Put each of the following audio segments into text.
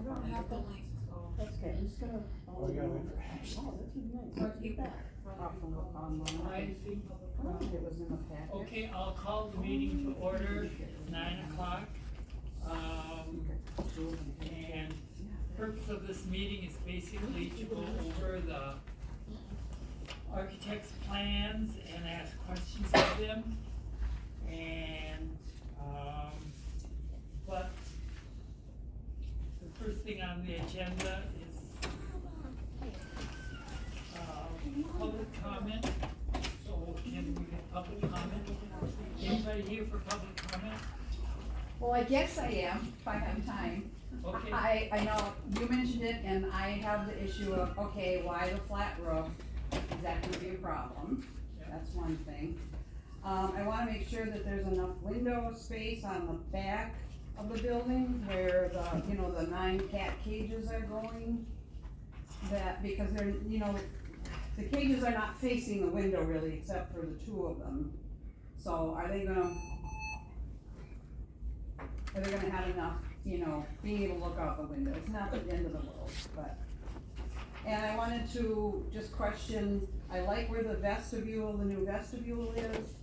don't have the link, so. That's good, instead of. Oh, you gotta wait for Oh, this is nice. But you- Off of online. I think, I don't think it was in the packet. okay, I'll call the meeting to order, 9:00. And purpose of this meeting is basically to go over the architect's plans and ask questions of them. And, but the first thing on the agenda is, public comment. So can we have public comment? Anybody here for public comment? Well, I guess I am, if I have time. Okay. I know you mentioned it, and I have the issue of, okay, why the flat roof? Is that gonna be a problem? Yeah. That's one thing. I wanna make sure that there's enough window space on the back of the building where the, you know, the 9 cat cages are going. That, because they're, you know, the cages are not facing the window really, except for the 2 of them. So are they gonna have enough, you know, being able to look out the window? It's not the end of the world, but. And I wanted to just question, I like where the vestibule, the new vestibule is.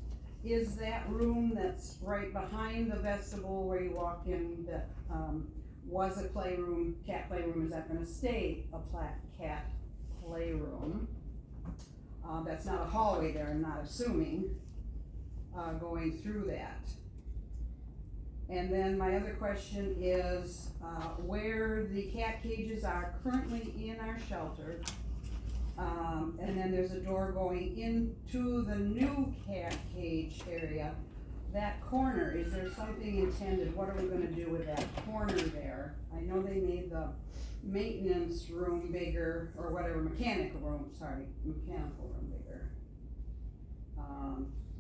Is that room that's right behind the vestibule where you walk in that, was a playroom, cat playroom, is that gonna stay a cat playroom? That's not a hallway there, I'm not assuming, going through that. And then my other question is, where the cat cages are currently in our shelter. And then there's a door going into the new cat cage area. That corner, is there something intended? What are we gonna do with that corner there? I know they made the maintenance room bigger, or whatever, mechanical room bigger.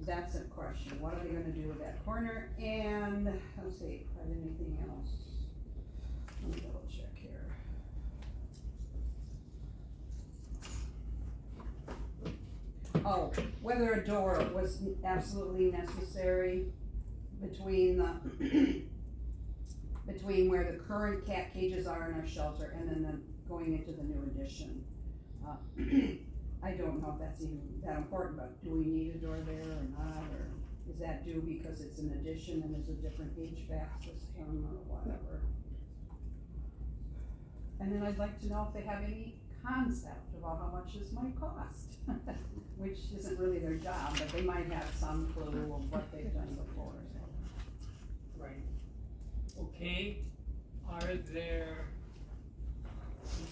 That's a question, what are they gonna do with that corner? And, let's see, if I have anything else, let me double check here. Oh, whether a door was absolutely necessary between the, between where the current cat cages are in our shelter and then going into the new addition. I don't know if that's even that important, but do we need a door there or not, or is that due because it's an addition and there's a different HVAC system or whatever? And then I'd like to know if they have any concept about how much this might cost, which isn't really their job, but they might have some clue of what they've done before, so. Right. Okay, is there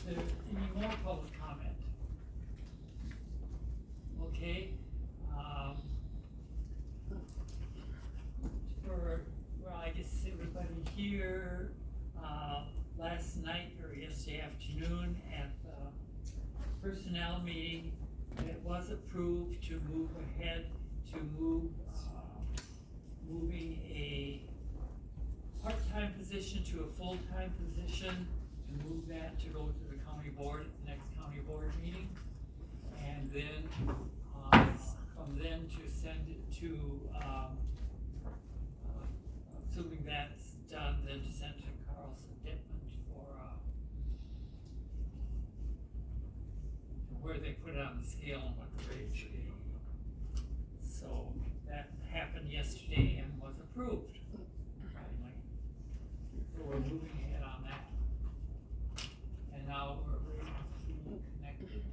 any more public comment? Okay, well, I guess everybody here, last night or yesterday afternoon at the personnel meeting, it was approved to move ahead, to moving a part-time position to a full-time position, to move that to go to the county board at the next county board meeting. And then, from then to send it to, assuming that's done, then to send it to Carlson Dittman for, where they put it on the scale and what the rate should be. So that happened yesterday and was approved, finally. So we're moving ahead on that. And now we're ready to be connected.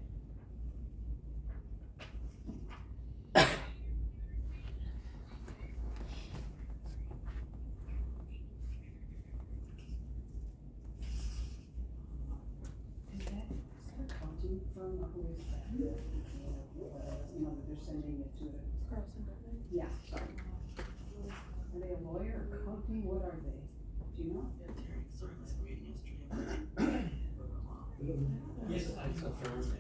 Is that accounting firm or who is that? You know, that they're sending it to the. Carlson Goodman? Yeah, sorry. Are they a lawyer, accounting, what are they? Do you know? Yeah, Terry, sorry, I missed the meeting yesterday. Yes, It's a firm that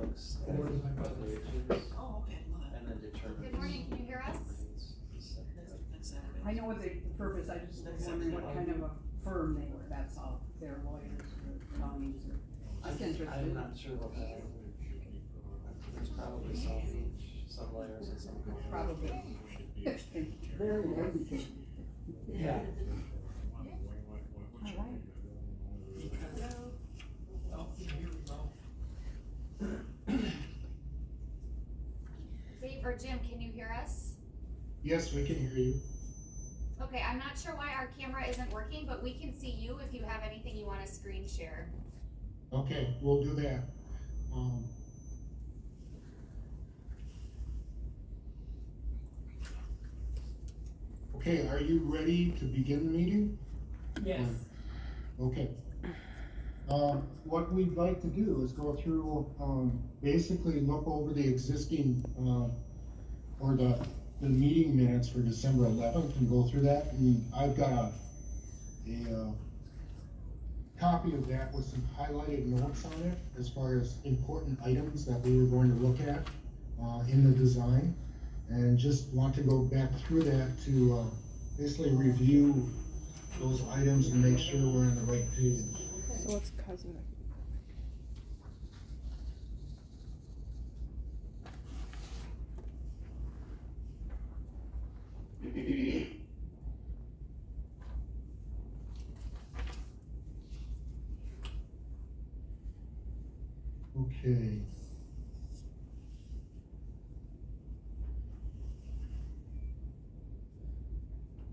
looks at valuations Oh, okay, well, and then determines. Good morning, can you hear us? next Saturday. I know what the purpose, I just was wondering what kind of a firm they were, that's all. If they're lawyers or attorneys or, just interested. I'm not sure what that, there's probably some layers and some. Probably. Very educated. Yeah. Yes, we can hear you. Okay, I'm not sure why our camera isn't working, but we can see you if you have anything you wanna screen share. Okay, we'll do that. Okay, are you ready to begin the meeting? Yes, Okay. What we'd like to do is go through, basically look over the existing, or the meeting minutes for December 11th and go through that. And I've got a copy of that with some highlighted notes on it as far as important items that we were going to look at, in the design. And just want to go back through that to, basically review those items and make sure we're on the right page. So what's cousin? Okay.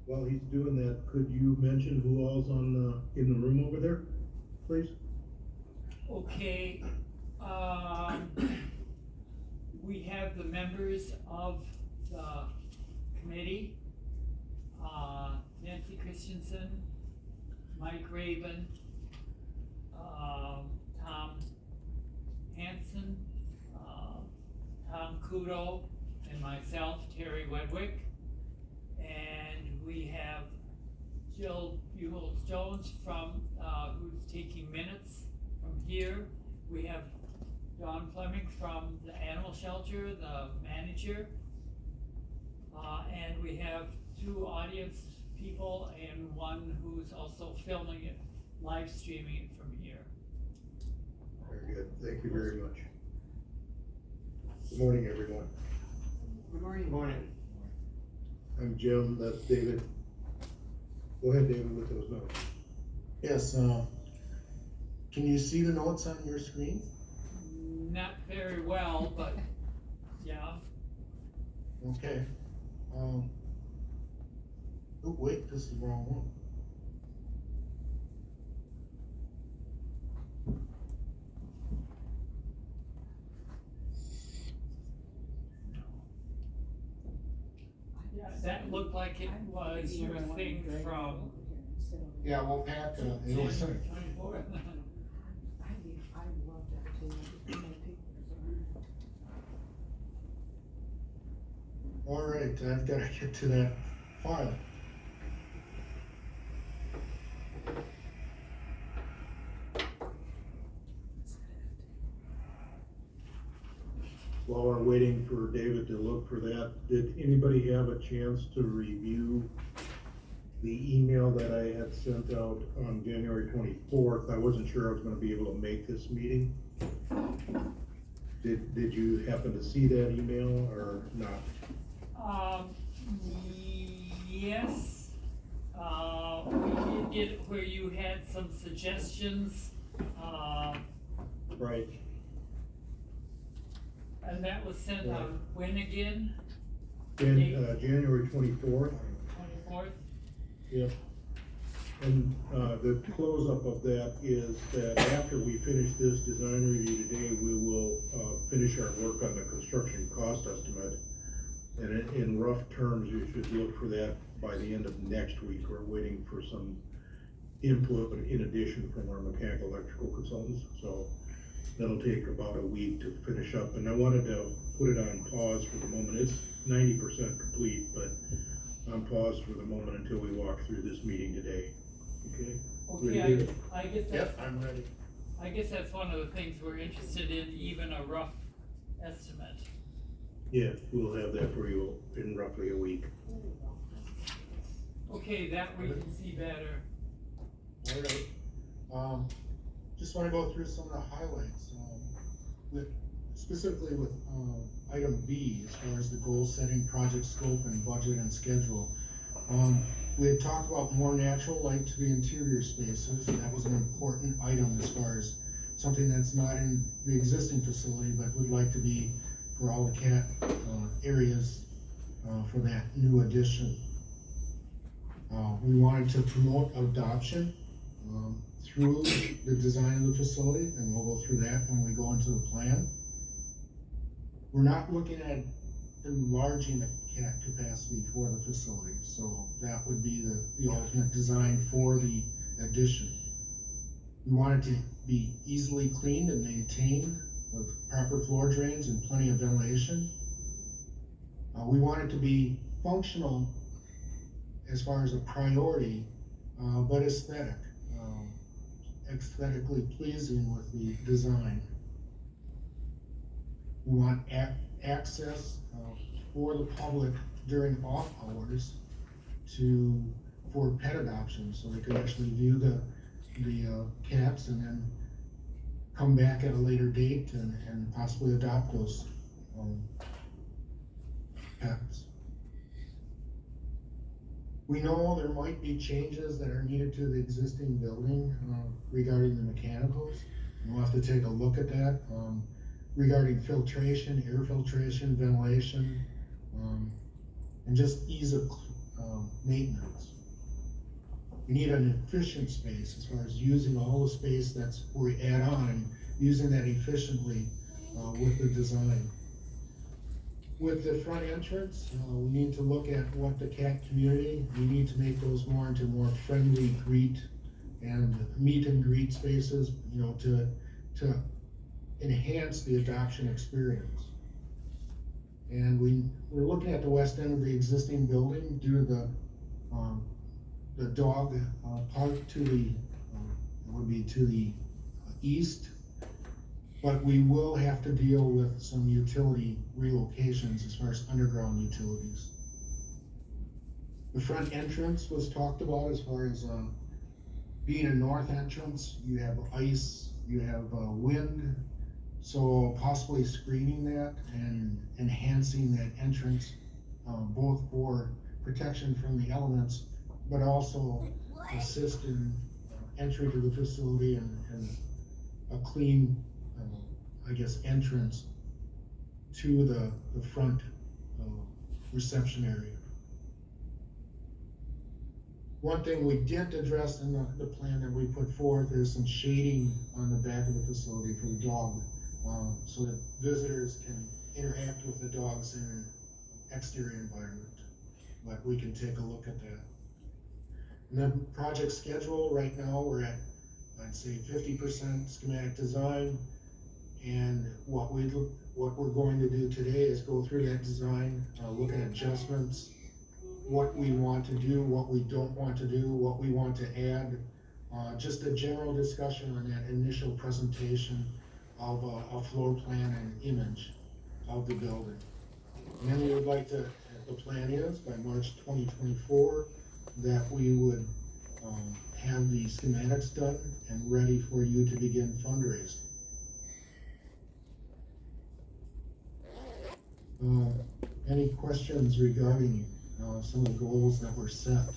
While he's doing that, could you mention who all's in the room over there, please? okay, we have the members of the committee, Nancy Christensen, Mike Raven, Tom Hanson, Tom Kudo, and myself, Terry Wedwick. And we have Jill Buchholz-Jones from, who's taking minutes from here. We have Don Fleming from the animal shelter, the manager. And we have two audience people and one who's also filming it, live streaming it from here. Very good, thank you very much. Good morning, everyone. Good morning. Morning. I'm Jim, that's David. Go ahead, David, with those notes. Yes, can you see the notes on your screen? Not very well, but yeah. Okay. Oh, wait, this is the wrong one. Yeah, that looked like it was your thing from Yeah, well, Pat, it January was, 24th. I love that too. all right, I've gotta get to that file. While we're waiting for David to look for that, did anybody have a chance to review the email that I had sent out on January 24th? I wasn't sure I was gonna be able to make this meeting. Did you happen to see that email or not? Yes, we did get where you had some suggestions, Right, and that was sent on when again? January 24th. 24th? Yep. And, the close-up of that is that after we finish this design review today, we will, finish our work on the construction cost estimate. And in rough terms, you should look for that by the end of next week. We're waiting for some input in addition from our mechanical electrical consultants, so that'll take about a week to finish up. And I wanted to put it on pause for the moment. It's 90% complete, but on pause for the moment until we walk through this meeting today. Okay? Okay, I guess that's, I'm ready. I guess that's one of the things we're interested in, even a rough estimate. Yeah, we'll have that for you in roughly a week. Okay, that we can see better. All right. Just wanna go through some of the highlights, specifically with, item B, as far as the goal setting, project scope and budget and schedule. We had talked about more natural light to the interior spaces, and that was an important item as far as something that's not in the existing facility, but would like to be for all the areas, for that new addition. We wanted to promote adoption, through the design of the facility, and we'll go through that when we go into the plan. We're not looking at enlarging the cat capacity for the facility, so that would be the ultimate design for the addition. We want it to be easily cleaned and maintained with proper floor drains and plenty of ventilation. We want it to be functional as far as a priority, but aesthetically pleasing with the design. We want access for the public during off hours for pet adoption, so they can actually view the cats and then come back at a later date and possibly adopt those pets. We know there might be changes that are needed to the existing building regarding the mechanicals. We'll have to take a look at that, regarding filtration, air filtration, ventilation, and just ease of maintenance. We need an efficient space as far as using all the space that's where we add on and using that efficiently with the design. With the front entrance, we need to look at what the cat community, we need to make those more into more friendly meet and greet spaces, to enhance the adoption experience. And we're looking at the west end of the existing building due to the dog park to the east. But we will have to deal with some utility relocations as far as underground utilities. The front entrance was talked about as far as being a north entrance. You have ice, you have wind, so possibly screening that and enhancing that entrance, both for protection from the elements, but also assist in entry to the facility and a clean entrance to the front reception area. One thing we didn't address in the plan that we put forth is some shading on the back of the facility for the dog, so that visitors can interact with the dogs in an exterior environment. But we can take a look at that. And then project schedule, right now we're at, I'd say 50% schematic design. And what we're going to do today is go through that design, look at adjustments, what we want to do, what we don't want to do, what we want to add, just a general discussion on that initial presentation of a floor plan and image of the building. And then we would like to, the plan is by March 2024, that we would have the schematics done and ready for you to begin fundraising. Any questions regarding some of the goals that were set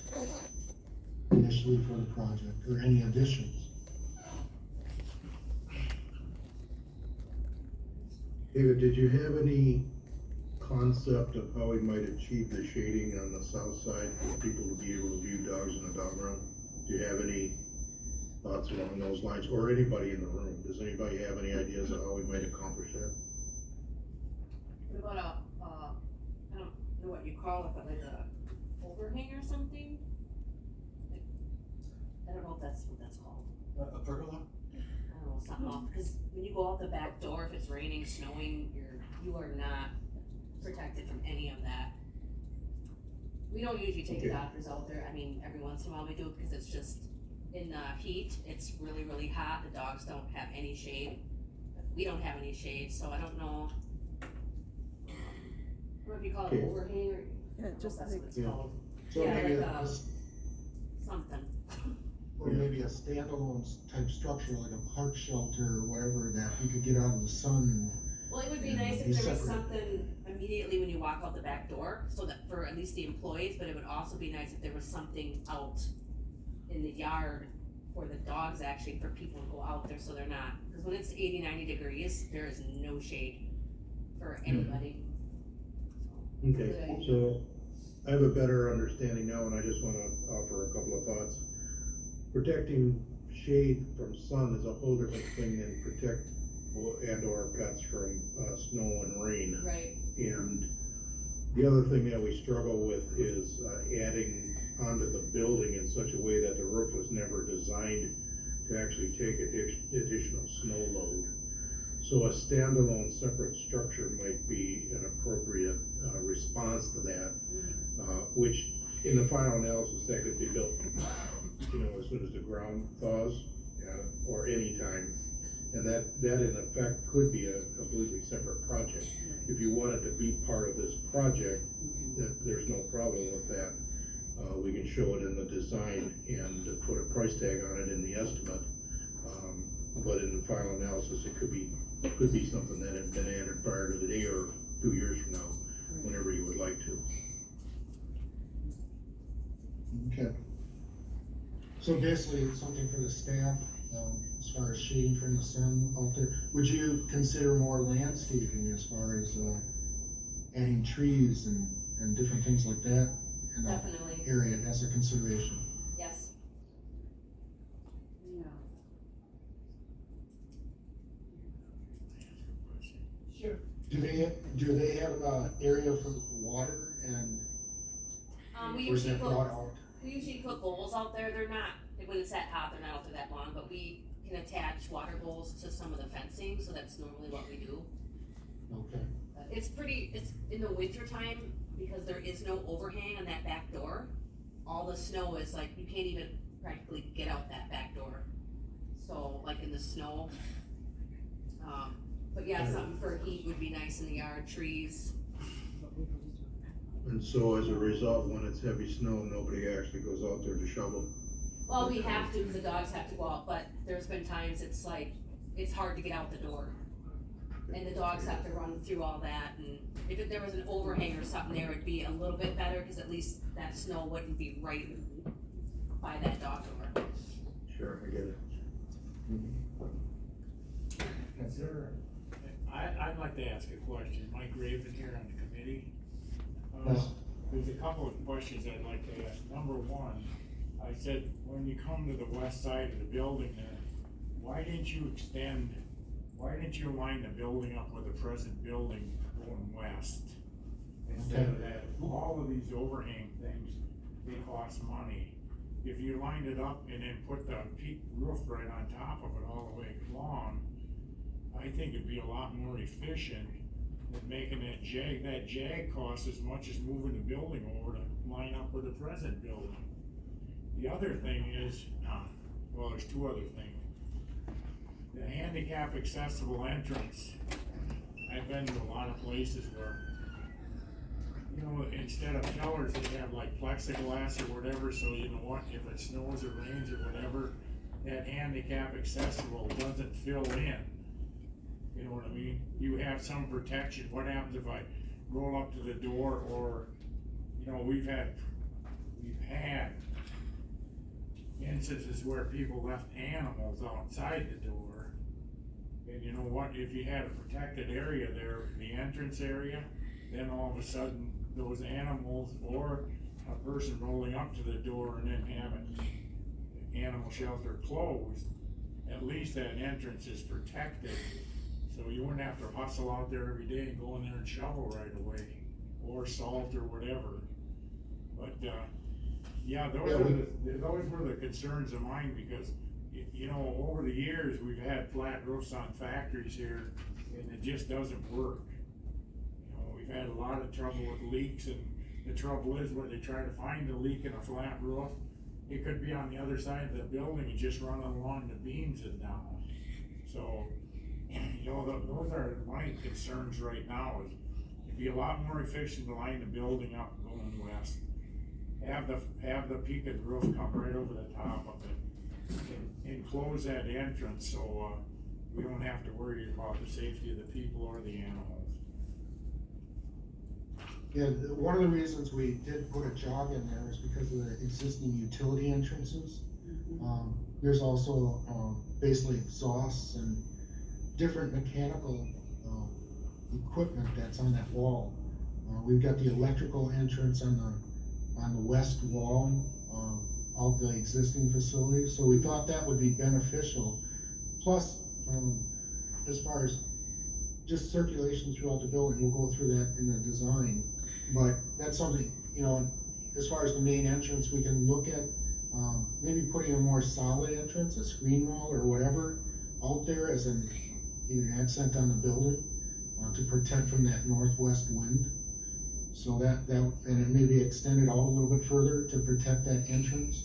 initially for the project, or any additions? David, did you have any concept of how we might achieve the shading on the south side for people to be able to view dogs in a dog run? Do you have any thoughts along those lines, or anybody in the room? Does anybody have any ideas of how we might accomplish that? What about I don't know what you call it, but like a overhang or something? I don't know if that's what that's called. A pergola? I don't know, something off, because when you go out the back door, if it's raining, snowing, you are not protected from any of that. We don't usually take the doctors out there. I mean, every once in a while we do it because it's just in the heat, it's really, really hot. The dogs don't have any shade. We don't have any shade, so I don't know. What do you call it, Okay. overhang, or? Yeah, just that's what it's Yeah. called. So Yeah, maybe like, something. or maybe a standalone type structure, like a park shelter or whatever, that you could get out of the sun. Well, it would be Yeah, nice if be there was separate. something immediately when you walk out the back door, so that for at least the employees, but it would also be nice if there was something out in the yard for the dogs, actually, for people to go out there, so they're not, because when it's 80, 90 degrees, there is no shade for anybody. Okay, so I have a better understanding now, and I just wanna offer a couple of thoughts. Protecting shade from sun is a whole different thing than protect and or pets from, snow and rain. Right. And the other thing that we struggle with is, adding onto the building in such a way that the roof was never designed to actually take additional snow load. So a standalone separate structure might be an appropriate, response to that, which in the final analysis, that could be built, as soon as the ground thaws, or any time. And that in effect could be a completely separate project. If you wanted to be part of this project, there's no problem with that. We can show it in the design and put a price tag on it in the estimate. But in the final analysis, it could be something that had been added prior to the day or 2 years from now, whenever you would like to. Okay. So basically, it's something for the staff, as far as shading from the sun out there. Would you consider more landscaping as far as, adding trees and different things like that in that Definitely, area as a consideration? yes. Yeah. Sure. Do they have a area for water and, We or is usually that put, brought out? we usually put bowls out there, they're not, when it's that hot, they're not out there that long, but we can attach water bowls to some of the fencing, so that's normally what we do. Okay, It's in the winter time, because there is no overhang on that back door, all the snow is like, you can't even practically get out that back door. So, like in the snow, but yeah, something for heat would be nice in the yard, trees. And so as a result, when it's heavy snow, nobody actually goes out there to shovel. Well, we have to, because the dogs have to go out, but there's been times it's like, it's hard to get out the door. And the dogs have to run through all that, and if there was an overhang or something there, it'd be a little bit better, because at least that snow wouldn't be right by that dog door. Sure, I get it. I'd like to ask a question, Mike Raven here on the committee. Yes. There's a couple of questions I'd like to ask. Number one, I said, when you come to the west side of the building there, why didn't you line the building up with the present building going west? Instead of that, all of these overhang things, they cost money. If you lined it up and then put the peak roof right on top of it all the way along, I think it'd be a lot more efficient than making that jag. That jag costs as much as moving the building over to line up with the present building. The other thing is, well, there's two other things. The handicap accessible entrance. I've been to a lot of places where, instead of pillars, they have like plexiglass or whatever, so you know what, if it snows or rains or whatever, that handicap accessible doesn't fill in. You know what I mean? You have some protection. What happens if I roll up to the door, or, we've had instances where people left animals outside the door. And you know what, if you had a protected area there, the entrance area, then all of a sudden, those animals or a person rolling up to the door and then having the animal shelter closed, at least that entrance is protected. So you wouldn't have to hustle out there every day and go in there and shovel right away, or salt or whatever. But, those were the concerns of mine, because, over the years, we've had flat roofs on factories here, and it just doesn't work. We've had a lot of trouble with leaks, and the trouble is, when they try to find a leak in a flat roof, it could be on the other side of the building and just running along the beams and down. So, those are my concerns right now. Is it'd be a lot more efficient to line the building up going west. Have the peaked roof come right over the top of it, and close that entrance, so we don't have to worry about the safety of the people or the animals. Yeah, one of the reasons we did put a jog in there is because of the existing utility entrances. There's also, basically exhausts and different mechanical, equipment that's on that wall. We've got the electrical entrance on the west wall, of the existing facility, so we thought that would be beneficial. Plus, as far as just circulation throughout the building, we'll go through that in the design. But that's something, as far as the main entrance, we can look at, maybe putting a more solid entrance, a screen wall or whatever, out there as an accent on the building, to protect from that northwest wind. So and it maybe extend it out a little bit further to protect that entrance,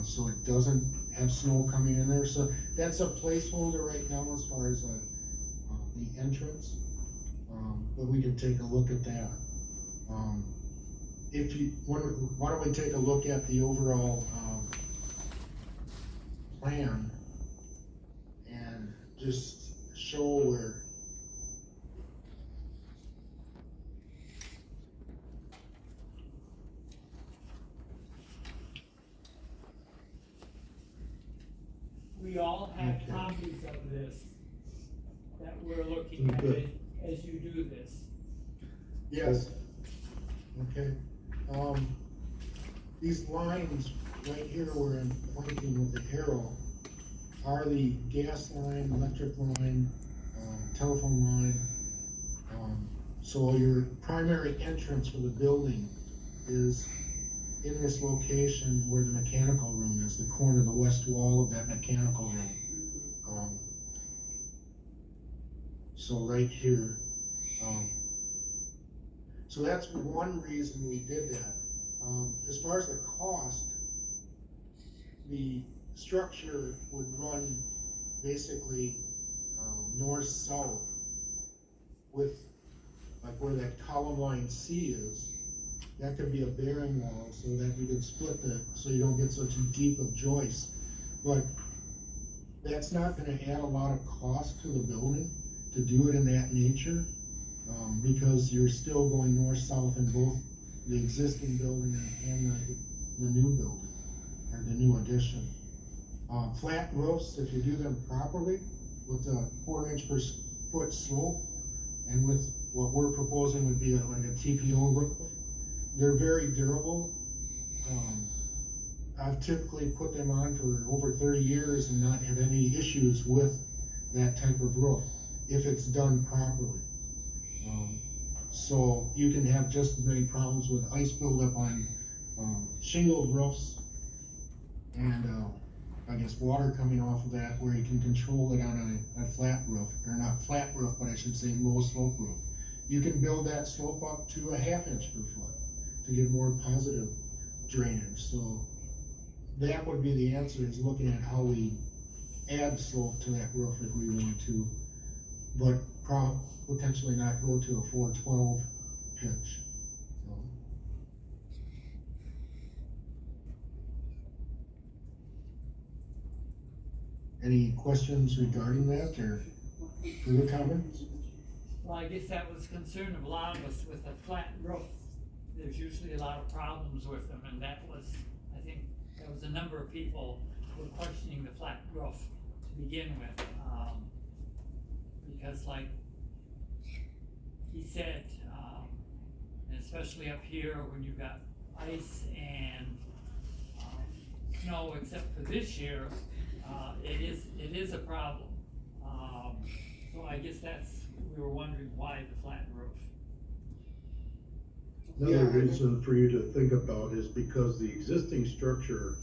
so it doesn't have snow coming in there. So that's a placeholder right now as far as, the entrance, but we can take a look at that. Why don't we take a look at the overall, plan and just show where. We all have Okay. copies of this that we're looking at Good. as you do this. Yes. Okay, these lines right here where I'm pointing with the arrow are the gas line, electric line, telephone line. So your primary entrance for the building is in this location where the mechanical room is, the corner of the west wall of that mechanical room. So right here, so that's one reason we did that. As far as the cost, the structure would run basically, north-south with, like where that column line C is. That could be a bearing wall so that you can split so you don't get such a deep of joist. But that's not gonna add a lot of cost to the building to do it in that nature, because you're still going north-south in both the existing building and the new building, or the new addition. Flat roofs, if you do them properly, with a 4-inch per foot slope, and with what we're proposing would be like a TPO roof, they're very durable. I've typically put them on for over 30 years and not had any issues with that type of roof, if it's done properly. So you can have just as many problems with ice buildup on shingled roofs and I guess water coming off of that, where you can control it on a flat roof, or not flat roof, but I should say low slope roof. You can build that slope up to a 1/2 inch per foot to get more positive drainage. So that would be the answer, is looking at how we add slope to that roof if we want to, but potentially not go to a 412 pitch. Any questions regarding that, or further comments? Well, I guess that was concern of a lot of us with a flat roof. There's usually a lot of problems with them, and that was, I think, there was a number of people who were questioning the flat roof to begin with. Because like he said, and especially up here when you've got ice and snow, except for this year, it is a problem. So I guess we were wondering why the flat roof. Another Yeah. reason for you to think about is because the existing structure,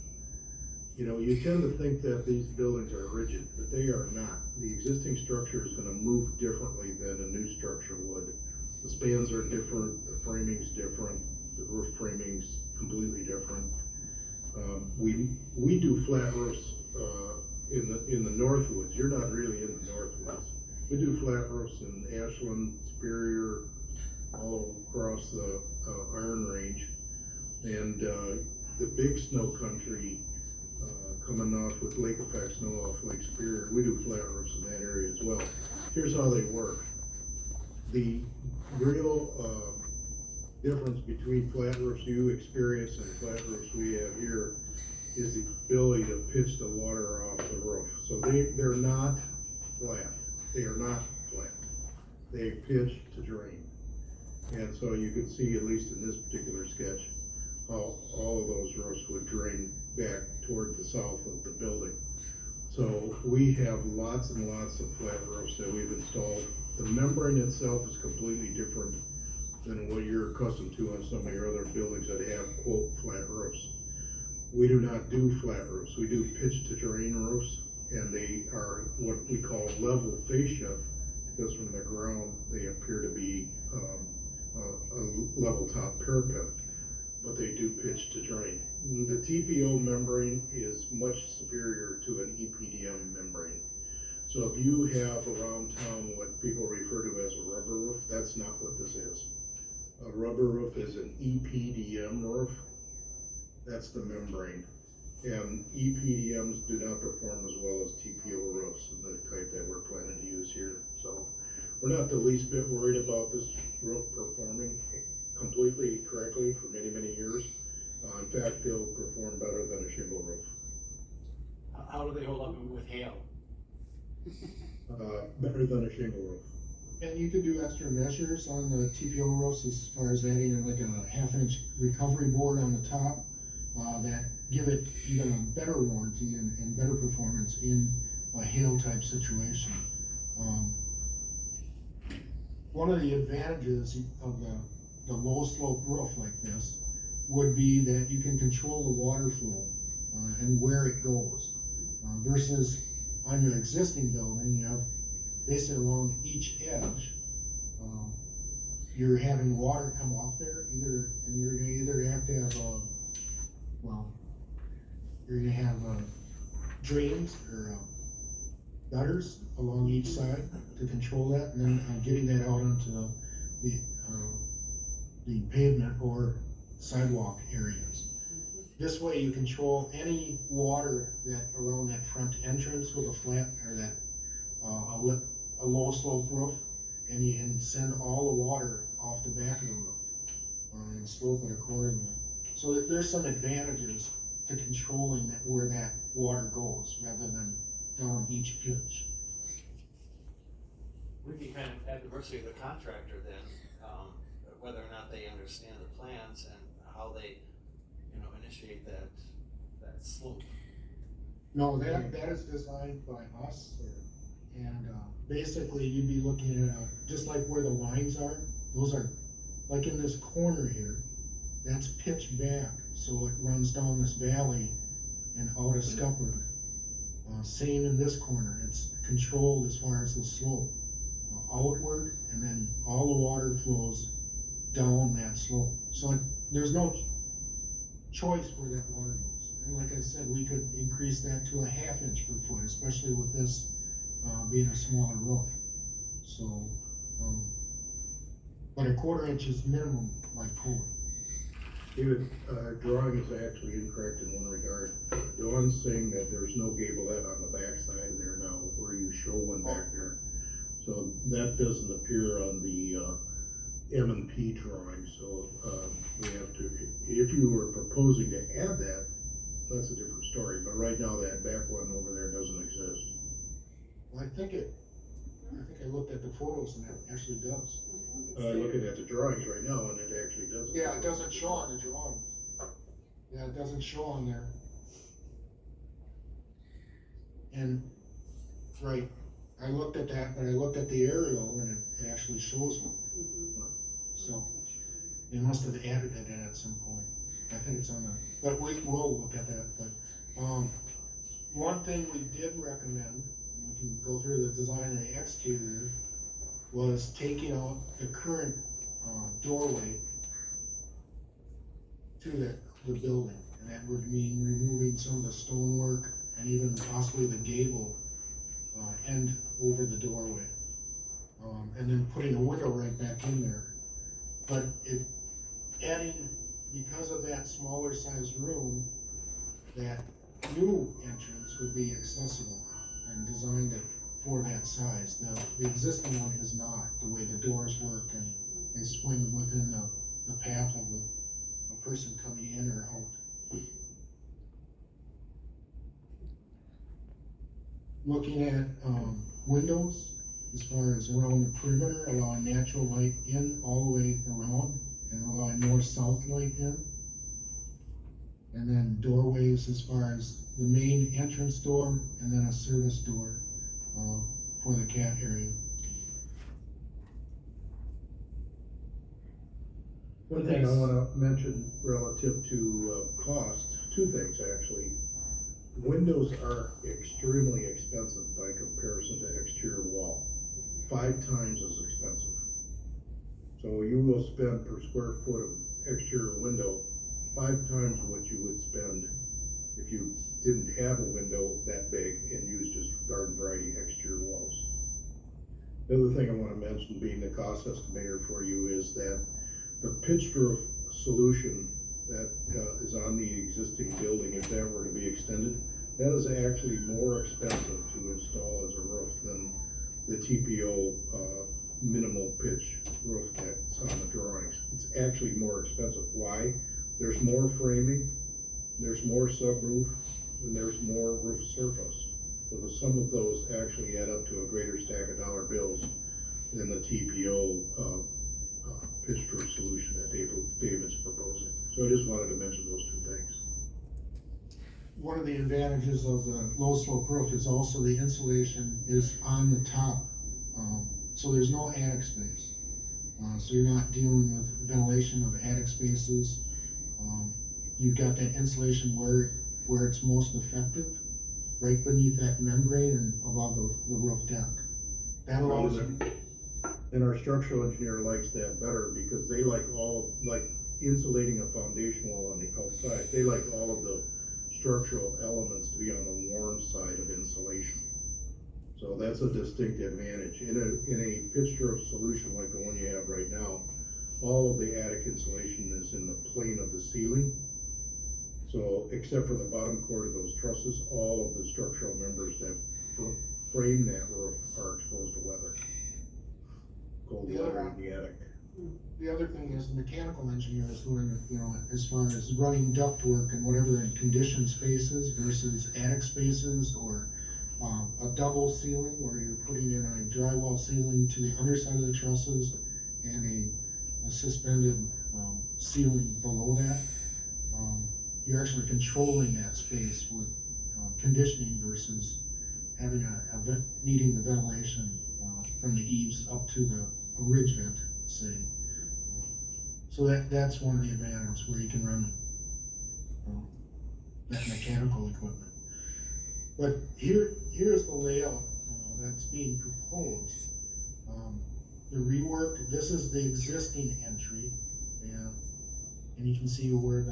you tend to think that these buildings are rigid, but they are not. The existing structure is gonna move differently than a new structure would. The spans are different, the framing's different, the roof framing's completely different. We do flat roofs, in the Northwoods. You're not really in the Northwoods. We do flat roofs in Ashland, Superior, all across the Iron Range. And the big snow country, coming off with lake effect snow off Lake Superior, we do flat roofs in that area as well. Here's how they work. The real difference between flat roofs you experience and flat roofs we have here is the ability to pitch the water off the roof. So they're not flat. They are not flat. They pitch to drain. And so you can see, at least in this particular sketch, how all of those roofs would drain back toward the south of the building. So we have lots and lots of flat roofs that we've installed. The membrane itself is completely different than what you're accustomed to on some of your other buildings that have quote flat roofs. We do not do flat roofs, we do pitch to drain roofs, and they are what we call level fascia, because from the ground, they appear to be, a level top parapet, but they do pitch to drain. The TPO membrane is much superior to an EPDM membrane. So if you have around town what people refer to as a rubber roof, that's not what this is. A rubber roof is an EPDM roof. That's the membrane. And EPDMs do not perform as well as TPO roofs, the type that we're planning to use here. So we're not the least bit worried about this roof performing completely correctly for many, many years. In fact, they'll perform better than a shingle roof. How do they hold up with hail? Better than a shingle roof. And you could do extra measures on the TPO roofs as far as adding like a 1/2-inch recovery board on the top, that give it even a better warranty and better performance in a hail type situation. One of the advantages of the low slope roof like this would be that you can control the water flow and where it goes. Versus on your existing building, you have basically along each edge, you're having water come off there, and you're gonna either have to have you're gonna have drains or gutters along each side to control that, and then getting that out onto the pavement or sidewalk areas. This way you control any water that around that front entrance with a flat, or that, a low slope roof, and you can send all the water off the back of the roof, and slope it accordingly. So there's some advantages to controlling where that water goes, rather than down each pitch. We'd be kind of at the mercy of the contractor then, whether or not they understand the plans and how they, initiate that slope. No, that is designed by us, and, basically you'd be looking at, just like where the lines are, those are, like in this corner here, that's pitched back, so it runs down this valley and out of Scupper. Same in this corner, it's controlled as far as the slope, outward, and then all the water flows down that slope. So there's no choice where that water goes. And like I said, we could increase that to a 1/2 inch per foot, especially with this, being a smaller roof. So, but a 1/4 inch is minimum by code. David, drawing is actually incorrect in one regard. Dawn's saying that there's no gableette on the back side there now, where you show one back there. So that doesn't appear on the, M&P drawing, so, we have to, if you were proposing to add that, that's a different story, but right now that back one over there doesn't exist. Well, I think I looked at the photos and it actually does. Looking at the drawings right now, and it actually doesn't. Yeah, it doesn't show on the drawing. Yeah, it doesn't show on there. And, right, I looked at that, but I looked at the aerial and it actually shows one. So, they must have added it in at some point. I think it's on the, but we'll look at that, but, one thing we did recommend, and we can go through the design of the exterior, was taking out the current, doorway to the building. And that would mean removing some of the stonework and even possibly the gable, end over the doorway. And then putting a window right back in there. But adding, because of that smaller size room, that new entrance would be accessible and designed it for that size. The existing one is not, the way the doors work, and they swing within the path of a person coming in or out. Looking at, windows, as far as around the perimeter, allowing natural light in all the way around and allowing more south light in. And then doorways as far as the main entrance door and then a service door, for the cat area. One thing I wanna mention relative to, cost, two things actually. Windows are extremely expensive by comparison to exterior wall, 5 times as expensive. So you will spend per square foot of exterior window 5 times what you would spend if you didn't have a window that big and used just garden variety exterior walls. The other thing I wanna mention, being the cost estimator for you, is that the pitched roof solution that is on the existing building, if that were to be extended, that is actually more expensive to install as a roof than the TPO minimal pitch roof that's on the drawings. It's actually more expensive. Why? There's more framing, there's more subroof, and there's more roof surface. So the sum of those actually add up to a greater stack of dollar bills than the TPO pitched roof solution that David's proposing. So I just wanted to mention those two things. One of the advantages of the low slope roof is also the insulation is on the top, so there's no attic space. So you're not dealing with ventilation of attic spaces. You've got that insulation where it's most effective, right beneath that membrane and above the roof deck. That allows. And our structural engineer likes that better because they like insulating a foundation wall on the outside. They like all of the structural elements to be on the warm side of insulation. So that's a distinct advantage. In a pitched roof solution like the one you have right now, all of the attic insulation is in the plane of the ceiling. So except for the bottom cord of those trusses, all of the structural members that frame that roof are exposed to weather. Cold weather in the attic. The other thing is the mechanical engineer is doing, as far as running ductwork and whatever in conditioned spaces versus attic spaces, or a double ceiling where you're putting in a drywall ceiling to the underside of the trusses and a suspended ceiling below that. You're actually controlling that space with conditioning versus having needing the ventilation from the eaves up to the ridge vent, say. So that's one of the advantages where you can run that mechanical equipment. But here's the layout that's being proposed. The rework, this is the existing entry, and you can see where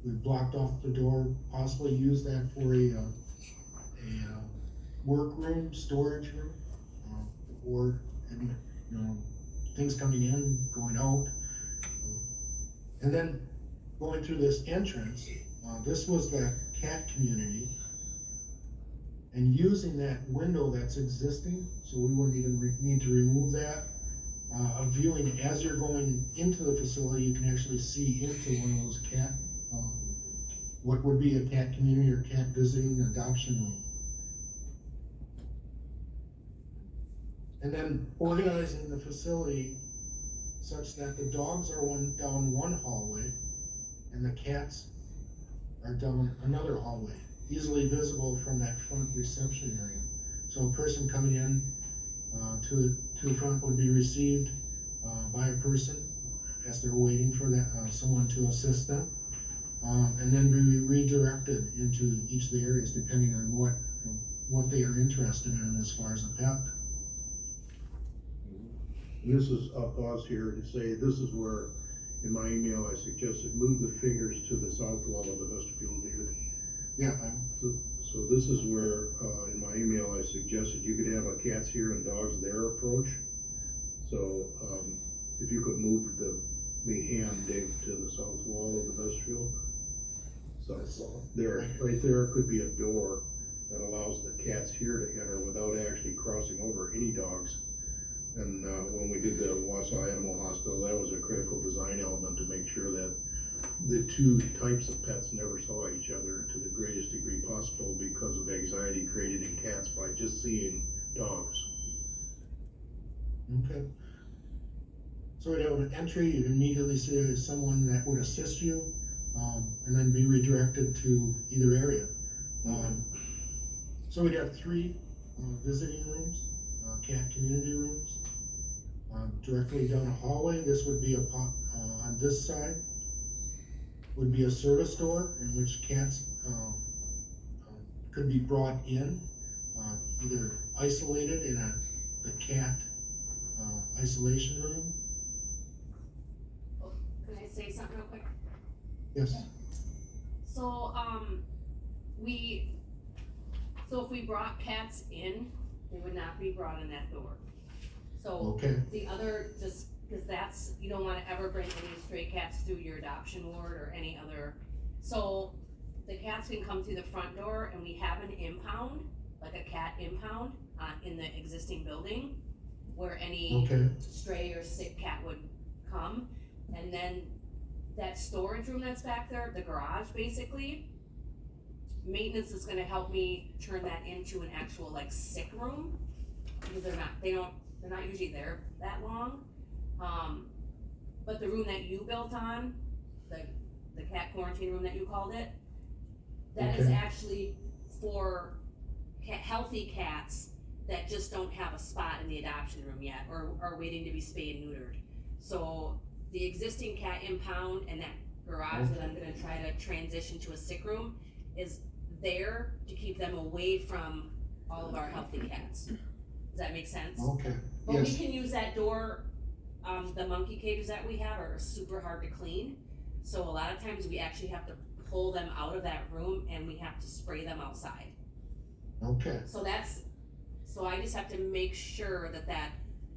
we've blocked off the door, possibly use that for a workroom, storage room, or things coming in, going out. And then going through this entrance, this was the cat community, and using that window that's existing, so we wouldn't even need to remove that. A viewing as you're going into the facility, you can actually see into one of those cat, what would be a cat community or cat visiting adoption room. And then organizing the facility such that the dogs are down one hallway and the cats are down another hallway, easily visible from that front reception area. So a person coming in to the front would be received by a person as they're waiting for someone to assist them, and then be redirected into each of the areas depending on what they are interested in as far as a pet. And this is, I'll pause here to say, this is where, in my email, I suggested move the figures to the south wall of the vestibule, David. Yeah. So this is where, in my email, I suggested you could have a cats here and dogs there approach. So, if you could move the hand, Dave, to the south wall of the vestibule. South wall. There, right there could be a door that allows the cats here to enter without actually crossing over any dogs. And when we did the Wausau Animal Hospital, that was a critical design element to make sure that the two types of pets never saw each other to the greatest degree possible because of anxiety created in cats by just seeing dogs. So we'd have an entry, you'd immediately see someone that would assist you, and then be redirected to either area. So we'd have 3 visiting rooms, cat community rooms. Directly down a hallway, this would be on this side, would be a service door in which cats could be brought in, either isolated in the cat isolation room. Can I say something real quick? Yes, So, so if we brought cats in, they would not be brought in that door. So, okay, the other, just, cause that's, you don't wanna ever bring any stray cats through your adoption ward or any other. So, the cats can come through the front door and we have an impound, like a cat impound, in the existing building, where any okay, stray or sick cat would come. And then that storage room that's back there, the garage basically, maintenance is gonna help me turn that into an actual like sick room. Because they're not usually there that long. But the room that you built on, the cat quarantine room that you called it, that is Okay. actually for healthy cats that just don't have a spot in the adoption room yet, or are waiting to be spayed and neutered. So the existing cat impound and that garage that I'm gonna try to transition to a sick room is there to keep them away from all of our healthy cats. Does that make sense? okay, But we yes, can use that door, the monkey cages that we have are super hard to clean. So a lot of times we actually have to pull them out of that room and we have to spray them outside. okay, So I just have to make sure that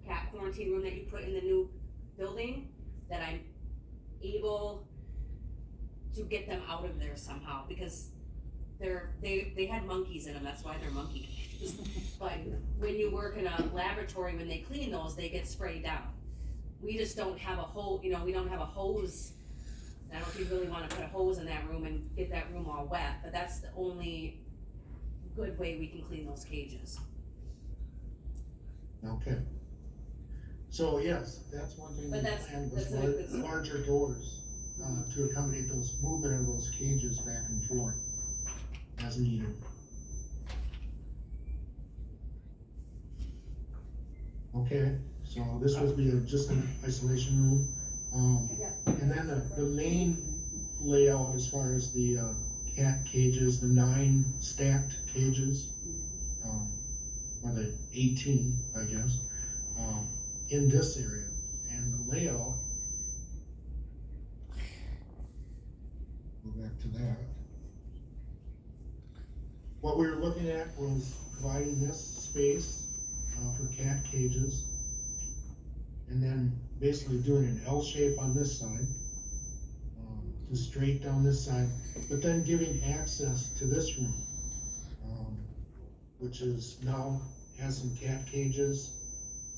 cat quarantine room that you put in the new building, that I'm able to get them out of there somehow, because they had monkeys in them, that's why they're monkey cages. But when you work in a laboratory, when they clean those, they get sprayed down. We just don't have a hose, we don't have a hose. I don't know if you really wanna put a hose in that room and get that room all wet, but that's the only good way we can clean those cages. okay. So yes, that's one thing we But that's- planned was that's a good- larger doors, to accommodate those movement of those cages back and forth as needed. Okay, so this would be just an isolation room. And then the main layout as far as the cat cages, the 9 stacked cages, or the 18, I guess, in this area. And the layout, go back to that. What we were looking at was providing this space for cat cages, and then basically doing an L shape on this side, to straight down this side, but then giving access to this room, which is now has some cat cages.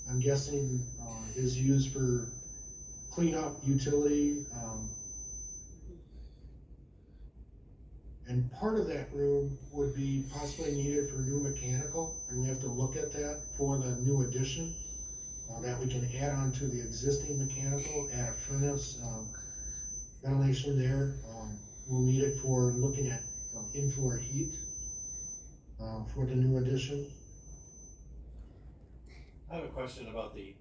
I'm guessing is used for cleanup, utility, and part of that room would be possibly needed for new mechanical, and we have to look at that for the new addition. That we can add on to the existing mechanical, add a furnace, ventilation there. We'll need it for looking at in-floor heat for the new addition. I have a question about the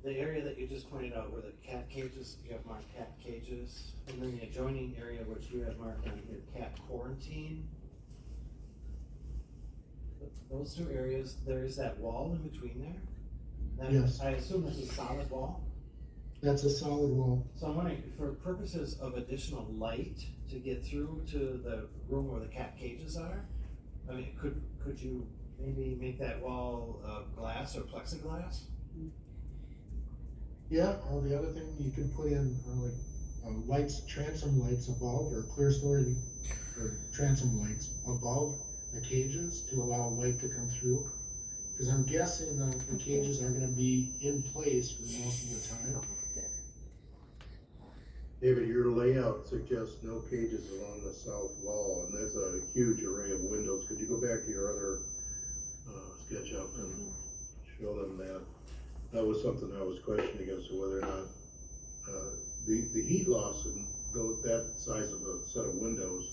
area that you just pointed out where the cat cages, you have marked cat cages, and then the adjoining area which you have marked on here, cat quarantine. Those 2 areas, there is that wall in between there? That- Yes. I assume that's a solid wall? That's a solid wall. So I'm wondering, for purposes of additional light to get through to the room where the cat cages are, I mean, could you maybe make that wall glass or plexiglass? Yeah, the other thing you could put in lights, transom lights above, or clear story or transom lights above the cages to allow light to come through. Cause I'm guessing the cages are gonna be in place for most of the time. David, your layout suggests no cages along the south wall, and there's a huge array of windows. Could you go back to your other, sketch up and show them that? That was something I was questioning as to whether or not, the heat loss in that size of a set of windows,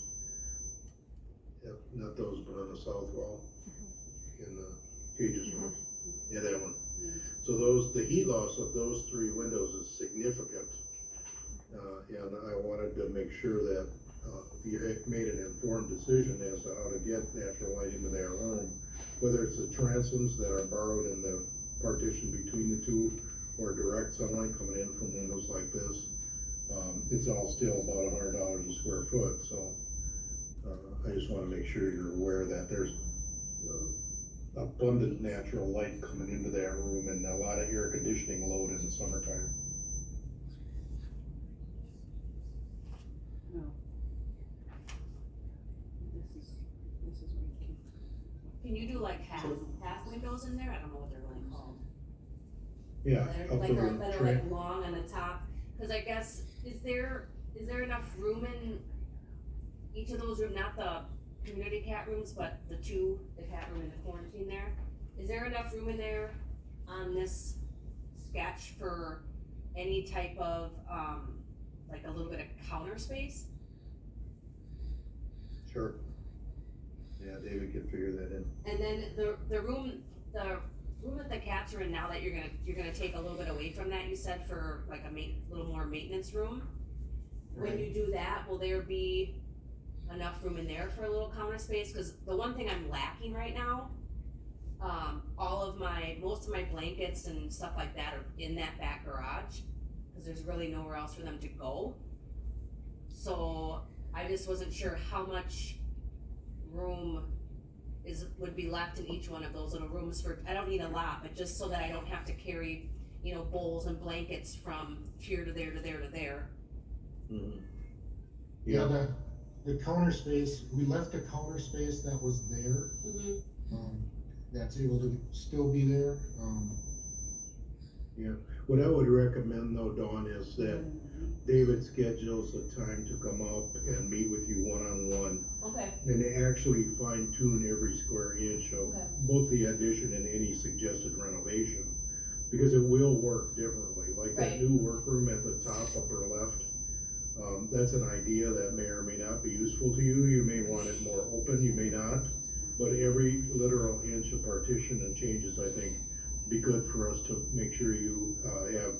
not those, but on the south wall, in the cages room, yeah, that one. So the heat loss of those 3 windows is significant. And I wanted to make sure that, you had made an informed decision as to how to get natural light into that room, whether it's the transoms that are borrowed in the partition between the 2, or direct sunlight coming in from windows like this. It's all still about $100 a square foot, so, I just wanna make sure you're aware that there's, abundant natural light coming into that room and a lot of air conditioning load in the summertime. No. This is working. Can you do like half windows in there? I don't know what they're really called. Yeah, That are up like, to are, the that are like long on the top, cause I guess, is there enough room in each of those rooms, not the community cat rooms, but the cat room and the quarantine there? Is there enough room in there on this sketch for any type of, like a little bit of counter space? Sure. Yeah, David can figure that in. And then the room that the cats are in now that you're gonna take a little bit away from that, you said, for like a little more maintenance room. When you do that, will there be enough room in there for a little counter space? Cause the one thing I'm lacking right now, most of my blankets and stuff like that are in that back garage, cause there's really nowhere else for them to go. So I just wasn't sure how much room would be left in each one of those little rooms I don't need a lot, but just so that I don't have to carry, bowls and blankets from here to there to there to there. Mm-hmm. Yeah, the counter space, we left a counter space that was there, that's able to still be there. What I would recommend though, Dawn, is that David schedules a time to come up and meet with you one-on-one, Okay. and actually fine tune every square inch of Okay. both the addition and any suggested renovation, because it will work differently, like that Right. new workroom at the top upper left. That's an idea that may or may not be useful to you. You may want it more open, you may not, but every literal inch of partition and changes, I think, be good for us to make sure you have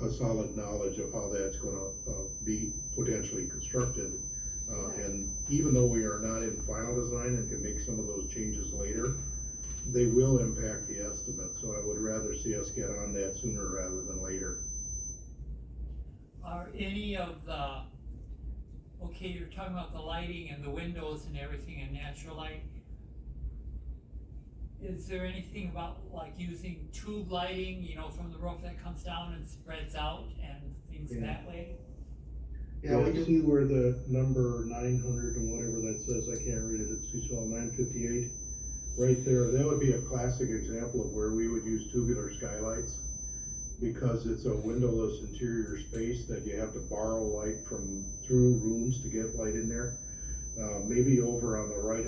a solid knowledge of how that's gonna be potentially constructed. And even though we are not in final design and can make some of those changes later, they will impact the estimate, so I would rather see us get on that sooner rather than later. Are any of okay, you're talking about the lighting and the windows and everything and natural light. Is there anything about like using tube lighting, from the roof that comes down and spreads out and things that way? Yeah, we You do. see where the number 900 and whatever that says, I can't read it, it's too small, 958, right there, that would be a classic example of where we would use tubular skylights, because it's a windowless interior space that you have to borrow light through rooms to get light in there. Maybe over on the right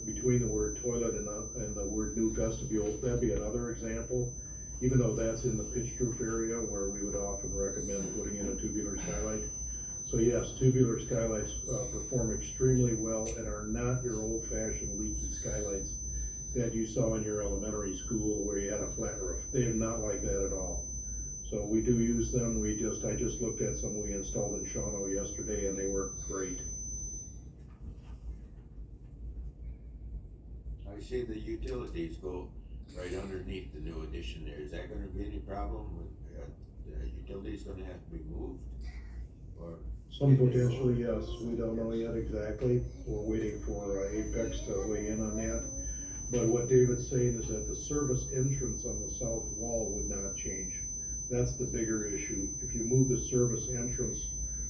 between the word toilet and the word new vestibule, that'd be another example, even though that's in the pitch-proof area where we would often recommend putting in a tubular skylight. So yes, tubular skylights perform extremely well and are not your old-fashioned leaky skylights that you saw in your elementary school where you had a flat roof. They are not like that at all. So we do use them. I just looked at some we installed in Shawano yesterday and they work great. I see the utilities go right underneath the new addition there. Is that gonna be any problem with, the utilities gonna have to be moved? Or? Some potentially, yes. We don't know yet exactly. We're waiting for Apex to weigh in on that. But what David's saying is that the service entrance on the south wall would not change. That's the bigger issue. If you move the service entrance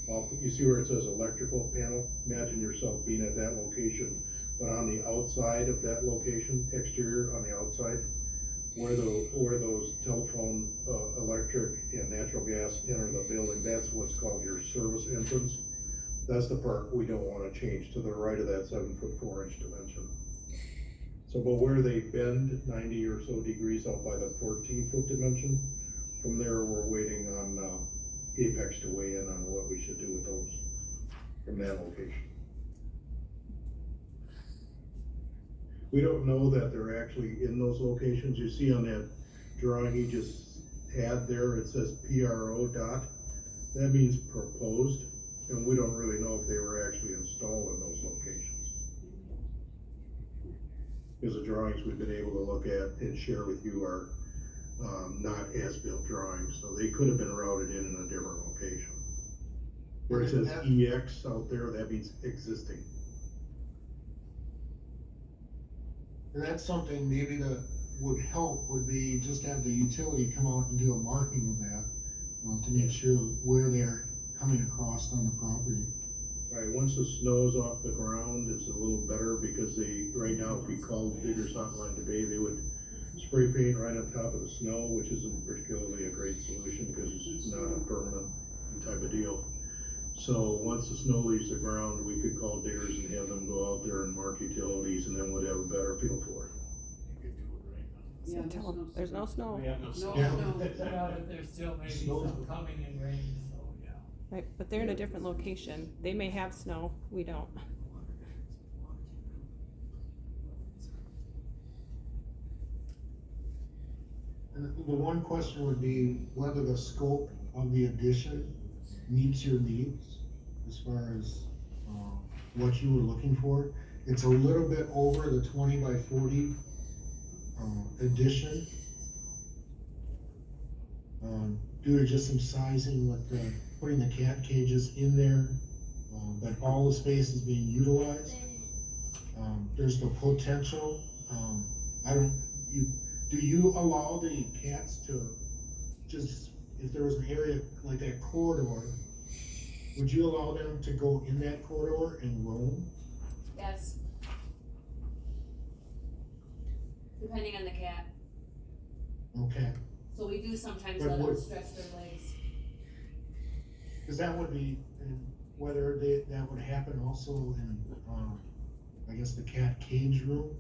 off, you see where it says electrical panel? Imagine yourself being at that location, but on the outside of that location, exterior on the outside, where those telephone, electric and natural gas enter the building, that's what's called your service entrance. That's the part we don't wanna change to the right of that 7'4" dimension. So, but where they bend 90 or so degrees out by the 14-foot dimension, from there, we're waiting on, Apex to weigh in on what we should do with those from that location. We don't know that they're actually in those locations. You see on that drawing he just had there, it says PRO dot. That means proposed, and we don't really know if they were actually installed in those locations. Because the drawings we've been able to look at and share with you are not as-built drawings, so they could have been routed in a different location. Where it says EX out there, that means existing. And that's something maybe that would help, would be just have the utility come out and do a marking of that, to make sure where they're coming across on the property. Right, once the snow's off the ground, it's a little better, because they, right now, if we called Diggers Hotline today, they would spray paint right on top of the snow, which isn't particularly a great solution, because it's not a permanent type of deal. So once the snow leaves the ground, we could call Diggers and have them go out there and mark utilities, and then we'd have a better feel for it. You could do it right now. Yeah, tell 'em there's no snow. We have no No, snow. Yeah. no. Yeah, but there's still maybe Snow. some coming in rain, so, yeah. Right, but they're in a different location. They may have snow, we don't. And the one question would be whether the scope of the addition meets your needs as far as, what you were looking for. It's a little bit over the 20 by 40, addition. Due to just some sizing with the, putting the cat cages in there, but all the space is being utilized. There's the potential, do you allow the cats to just, if there was an area like that corridor, would you allow them to go in that corridor and roam? Yes. Depending on the cat, Okay, so we do sometimes But let them would- stretch their legs. cause that would be, and whether that would happen also in, I guess the cat cage room.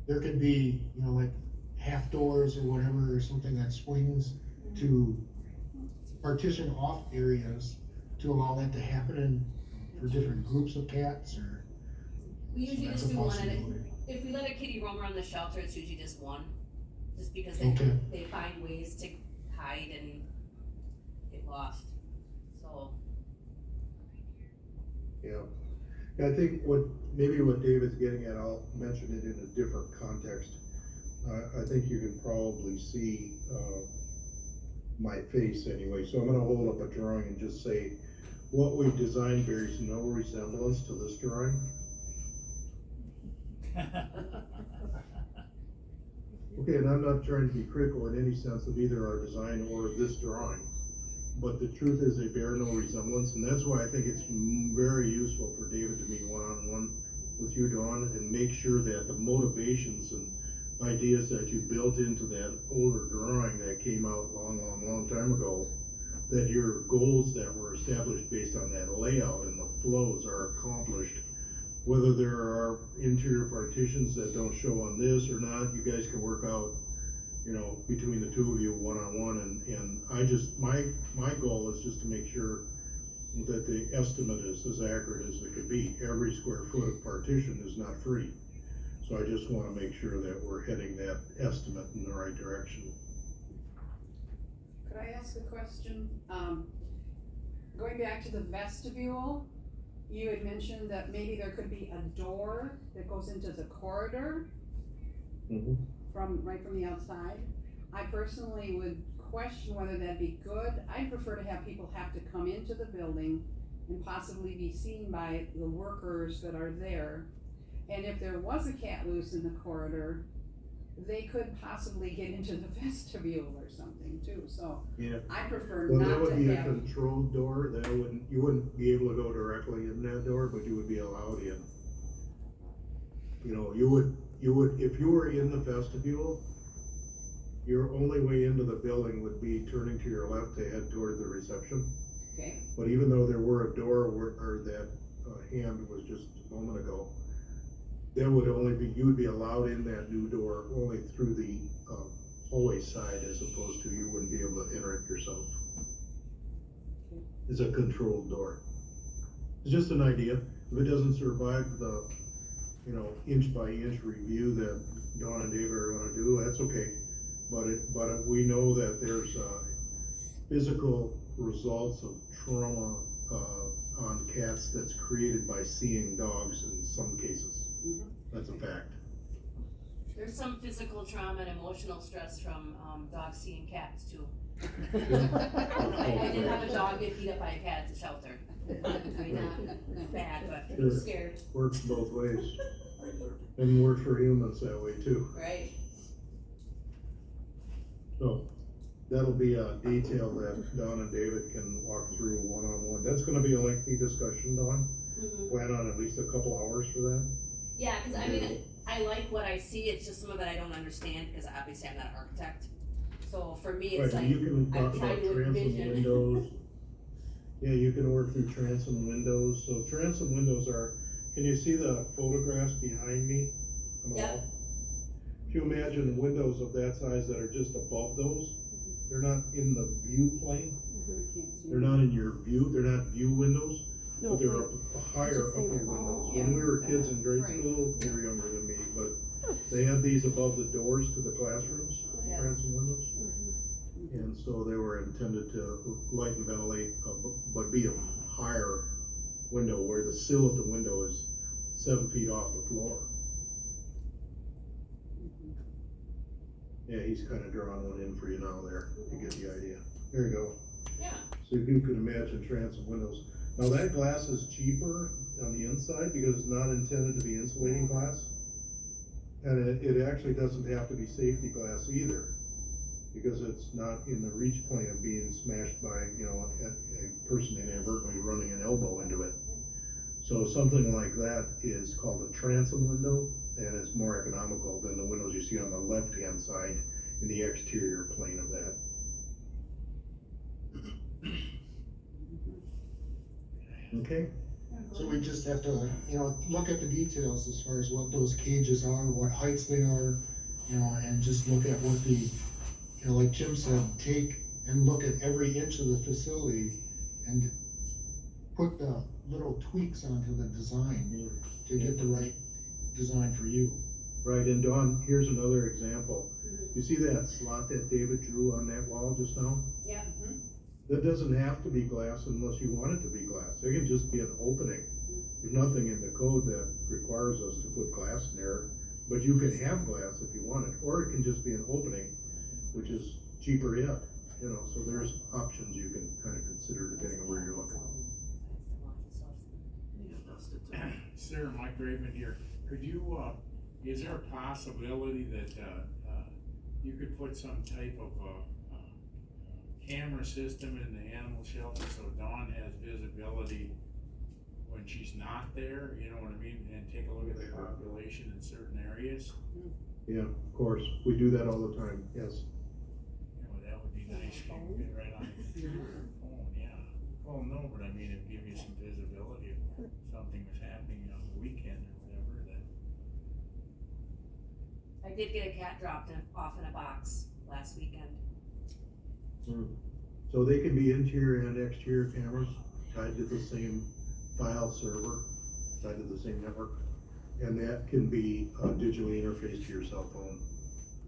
There could be, like half doors or whatever, or something that swings to partition off areas to allow that to happen in, for different groups of cats, or. We usually That's just a do one at a, possibility. if we let a kitty roam around the shelter, it's usually just one. Just because Okay. they find ways to hide and get lost, so. Yeah, I think maybe what David's getting at, I'll mention it in a different context. I think you can probably see, my face anyway, so I'm gonna hold up a drawing and just say, what we've designed bears no resemblance to this drawing. Okay, and I'm not trying to be critical in any sense of either our design or this drawing, but the truth is they bear no resemblance, and that's why I think it's very useful for David to meet one-on-one with you, Dawn, and make sure that the motivations and ideas that you built into that older drawing that came out long time ago, that your goals that were established based on that layout and the flows are accomplished. Whether there are interior partitions that don't show on this or not, you guys can work out, between the two of you one-on-one, and I just, my goal is just to make sure that the estimate is as accurate as it could be. Every square foot of partition is not free. So I just wanna make sure that we're heading that estimate in the right direction. Could I ask a question? Going back to the vestibule, you had mentioned that maybe there could be a door that goes into the corridor right from the outside. I personally would question whether that'd be good. I'd prefer to have people have to come into the building and possibly be seen by the workers that are there. And if there was a cat loose in the corridor, they could possibly get into the vestibule or something too, so Yeah. I prefer Well, not that to would be a have. controlled door, you wouldn't be able to go directly in that door, but you would be allowed in. You would, if you were in the vestibule, your only way into the building would be turning to your left to head toward the reception. Okay, But even though there were a door or that hand was just a moment ago, That would only be, you would be allowed in that new door only through the, hallway side as opposed to you wouldn't be able to enter it yourself. It's a controlled door. It's just an idea. If it doesn't survive the, inch by inch review that Dawn and David are gonna do, that's okay. But we know that there's, physical results of trauma, on cats that's created by seeing dogs in some cases. That's a fact. There's some physical trauma and emotional stress from, dogs seeing cats too. Oh, I did have a dog get beat up by a cat at the shelter. I mean, not bad, but he was scared, Works both ways. And works for humans that way too. right? So, that'll be a detail that Dawn and David can walk through one-on-one. That's gonna be a lengthy discussion, Dawn. Mhm. Plan on at least a couple hours for that. Yeah, cause I mean, I like what I see, it's just some of it I don't understand, because obviously I'm not an architect. So for me, it's Right, like, you can I talk try about to transom envision. windows. Yeah, you can work through transom windows. So transom windows are, can you see the photographs behind me on the Yep. wall? If you imagine windows of that size that are just above those, they're not in the view plane. They're not in your view, they're not view windows, No, but they're like, higher just saying upper they're all- windows. When we were kids in grade Right. school, you were younger than me, but they had these above the doors to the classrooms, Yes. transom windows. And so they were intended to light and ventilate, but be a higher window where the sill of the window is 7 feet off the floor. Yeah, he's kinda drawing one in for you now there, to get the idea. There you go. Yeah. So you can imagine transom windows. Now that glass is cheaper on the inside because it's not intended to be insulating glass. And it actually doesn't have to be safety glass either, because it's not in the reach plane of being smashed by, a person inadvertently running an elbow into it. So something like that is called a transom window, and it's more economical than the windows you see on the left-hand side in the exterior plane of that. Okay? So we just have to, look at the details as far as what those cages are, what heights they are, and just look at what the, like Jim said, take and look at every inch of the facility and put the little tweaks onto the design to get the right design for you. Right, and Dawn, here's another example. You see that slot that David drew on that wall just now? Yep. That doesn't have to be glass unless you want it to be glass. It can just be an opening. There's nothing in the code that requires us to put glass in there, but you can have glass if you want it, or it can just be an opening, which is cheaper yet, so there's options you can kind of consider depending on where you're looking. Sarah, Mike Raven here, could you, is there a possibility that, you could put some type of, camera system in the animal shelter so Dawn has visibility when she's not there, you know what I mean, and take a look at the population in certain areas? Yeah, of course, we do that all the time, yes. That would be nice, you can get right on your phone, yeah. Well, no, but I mean, it'd give you some visibility if something was happening on the weekend or whatever, that. I did get a cat dropped off in a box last weekend. So they can be interior and exterior cameras tied to the same file server, tied to the same network, and that can be digitally interfaced to your cell phone.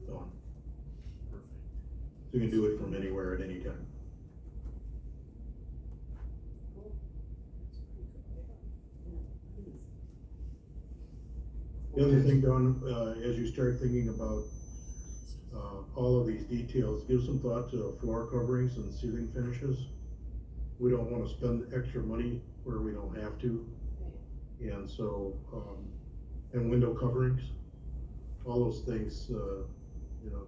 Perfect. So you can do it from anywhere at any time. The other thing, Dawn, as you start thinking about all of these details, give some thought to floor coverings and ceiling finishes. We don't wanna spend extra money where we don't have to. And so, and window coverings, all those things,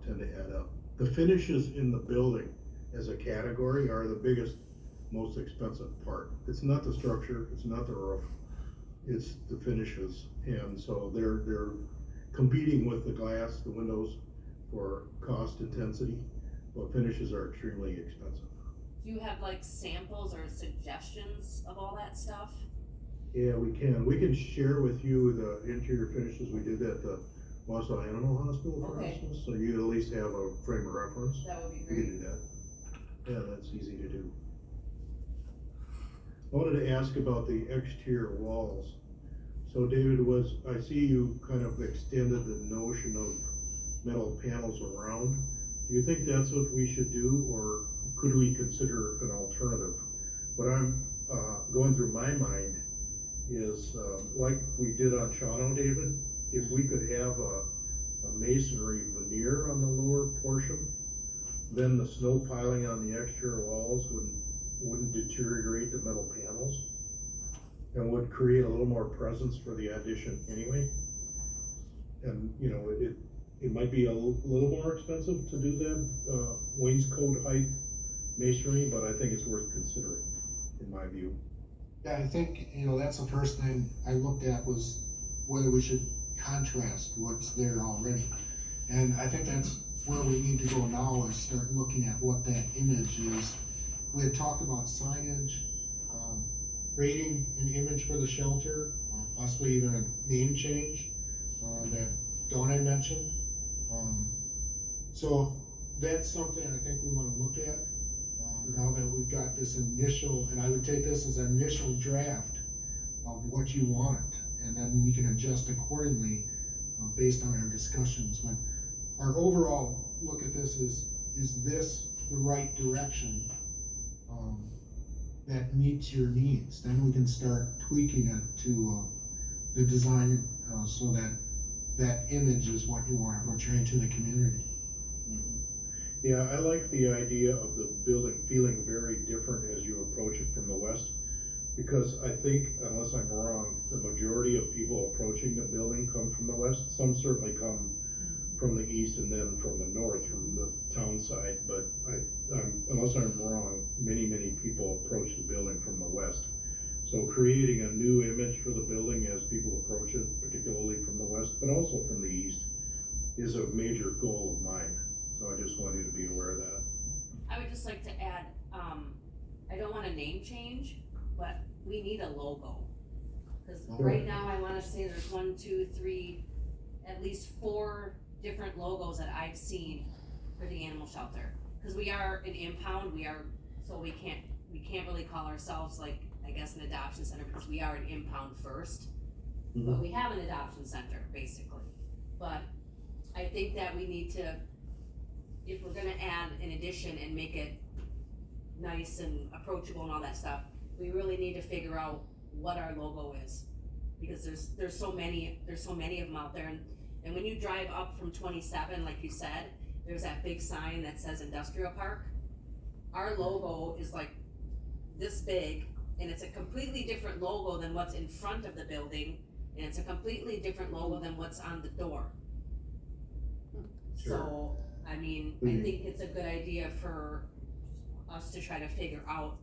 tend to add up. The finishes in the building as a category are the biggest, most expensive part. It's not the structure, it's not the roof, it's the finishes. And so they're competing with the glass, the windows, for cost intensity, but finishes are extremely expensive. Do you have like samples or suggestions of all that stuff? Yeah, we can share with you the interior finishes we did at the Wausau Animal Hospital, for Okay. instance, so you at least have a frame of reference. That would be We great. can do that. Yeah, that's easy to do. I wanted to ask about the exterior walls. So David, I see you kind of extended the notion of metal panels around. Do you think that's what we should do, or could we consider an alternative? What I'm, going through my mind is, like we did on Shawano, David, if we could have a masonry veneer on the lower portion, then the snow piling on the exterior walls wouldn't deteriorate the metal panels and would create a little more presence for the addition anyway. And, you know, it might be a little more expensive to do that, wainscot height masonry, but I think it's worth considering, in my view. Yeah, I think, you know, that's the first thing I looked at was whether we should contrast what's there already. And I think that's where we need to go now is start looking at what that image is. We had talked about signage, creating an image for the shelter, possibly even a name change, that Dawn had mentioned. So that's something I think we wanna look at, now that we've got this initial, and I would take this as an initial draft of what you want, and then we can adjust accordingly, based on our discussions. But our overall look at this is this the right direction, that meets your needs? Then we can start tweaking it to, the design, so that that image is what you want to portray to the community. Yeah, I like the idea of the building feeling very different as you approach it from the west, because I think, unless I'm wrong, the majority of people approaching the building come from the west. Some certainly come from the east and then from the north, from the town side, but unless I'm wrong, many people approach the building from the west. So creating a new image for the building as people approach it, particularly from the west, but also from the east, is a major goal of mine. So I just want you to be aware of that. I would just like to add, I don't want a name change, but we need a logo. Cause right now I wanna say there's 1, 2, 3, at least 4 different logos that I've seen for the animal shelter. Cause we are an impound, so we can't really call ourselves like, I guess, an adoption center, because we are an impound first. But we have an adoption center, basically. But I think that we need to, if we're gonna add an addition and make it nice and approachable and all that stuff, we really need to figure out what our logo is. Because there's so many of them out there, and when you drive up from 27, like you said, there's that big sign that says Industrial Park. Our logo is like this big, and it's a completely different logo than what's in front of the building, and it's a completely different logo than what's on the door. Sure. So, I mean, I think it's a good idea for us to try to figure out,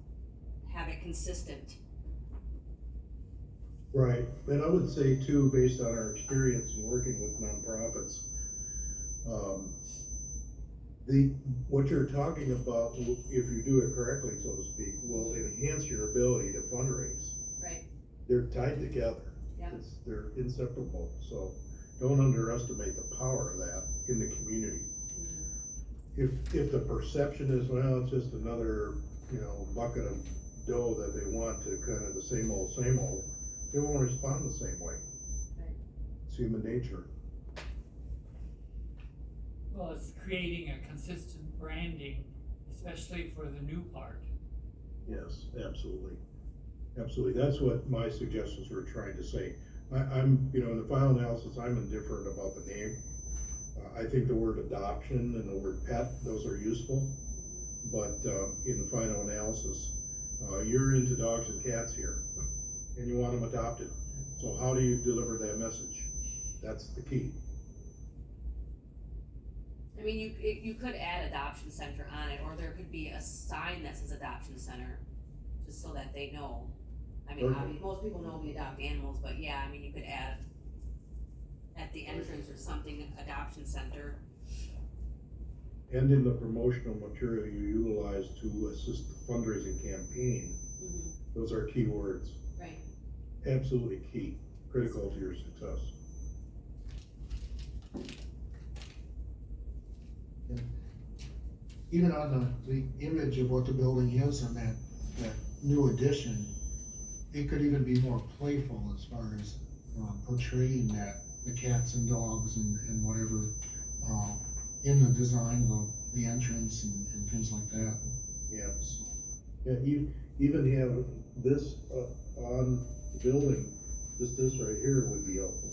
have it consistent. Right, and I would say too, based on our experience in working with nonprofits, what you're talking about, if you do it correctly, so to speak, will enhance your ability to fundraise. Right. They're tied together. Yeah. They're inseparable, so don't underestimate the power of that in the community. If the perception is, well, it's just another, bucket of dough that they want to kind of the same old, they won't respond the same way. Right. It's human nature. Well, it's creating a consistent branding, especially for the new part. Yes, absolutely. Absolutely. That's what my suggestions were trying to say. I'm, in the final analysis, I'm indifferent about the name. I think the word adoption and the word pet, those are useful. But in the final analysis, you're into dogs and cats here, and you want them adopted. So how do you deliver that message? That's the key. I mean, you could add adoption center on it, or there could be a sign that says adoption center, just so that they know. I mean, Perfect. obviously, most people know we adopt animals, but yeah, I mean, you could add at the entrance or something, adoption center. And in the promotional material you utilize to assist the fundraising campaign, those are key words. Right. absolutely key, critical to your success. Even on the image of what the building is on that new addition, it could even be more playful as far as portraying that, the cats and dogs and whatever, in the design of the entrance and things like that. Yeah. Yeah, even have this, on the building, this right here would be helpful.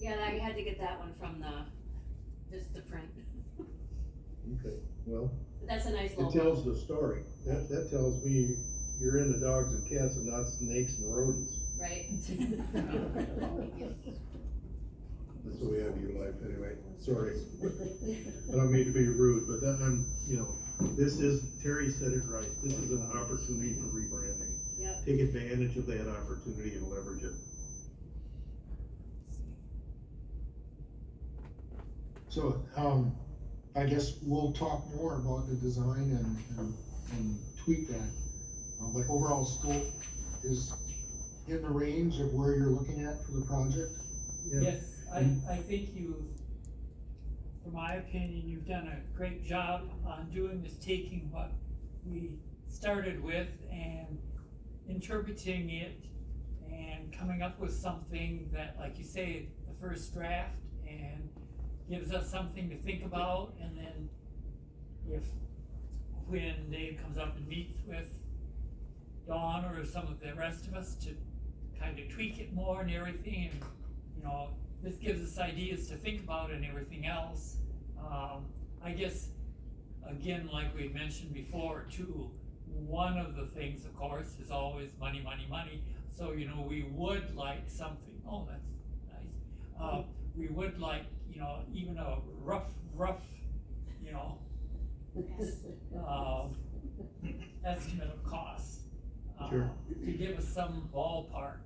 Yeah, I had to get that one from the print. Okay, well, But that's a nice it logo. tells the story. That tells me you're into dogs and cats and not snakes and rodents. Right? That's the way I view life anyway, sorry. I don't mean to be rude, but that, this is, Terry said it right, this is an opportunity for rebranding. Yep. Take advantage of that opportunity and leverage it. So, I guess we'll talk more about the design and tweak that. But overall scope is in the range of where you're looking at for the project? Yeah. Yes, I think from my opinion, you've done a great job on doing this, taking what we started with and interpreting it and coming up with something that, like you say, the first draft, and gives us something to think about. And then when Dave comes up and meets with Dawn or some of the rest of us to kind of tweak it more and everything, and this gives us ideas to think about and everything else. I guess, again, like we mentioned before too, one of the things, of course, is always money, money, money. So, we would like something, oh, that's nice. We would like, even a rough, estimate of costs. Sure. To give us some ballpark,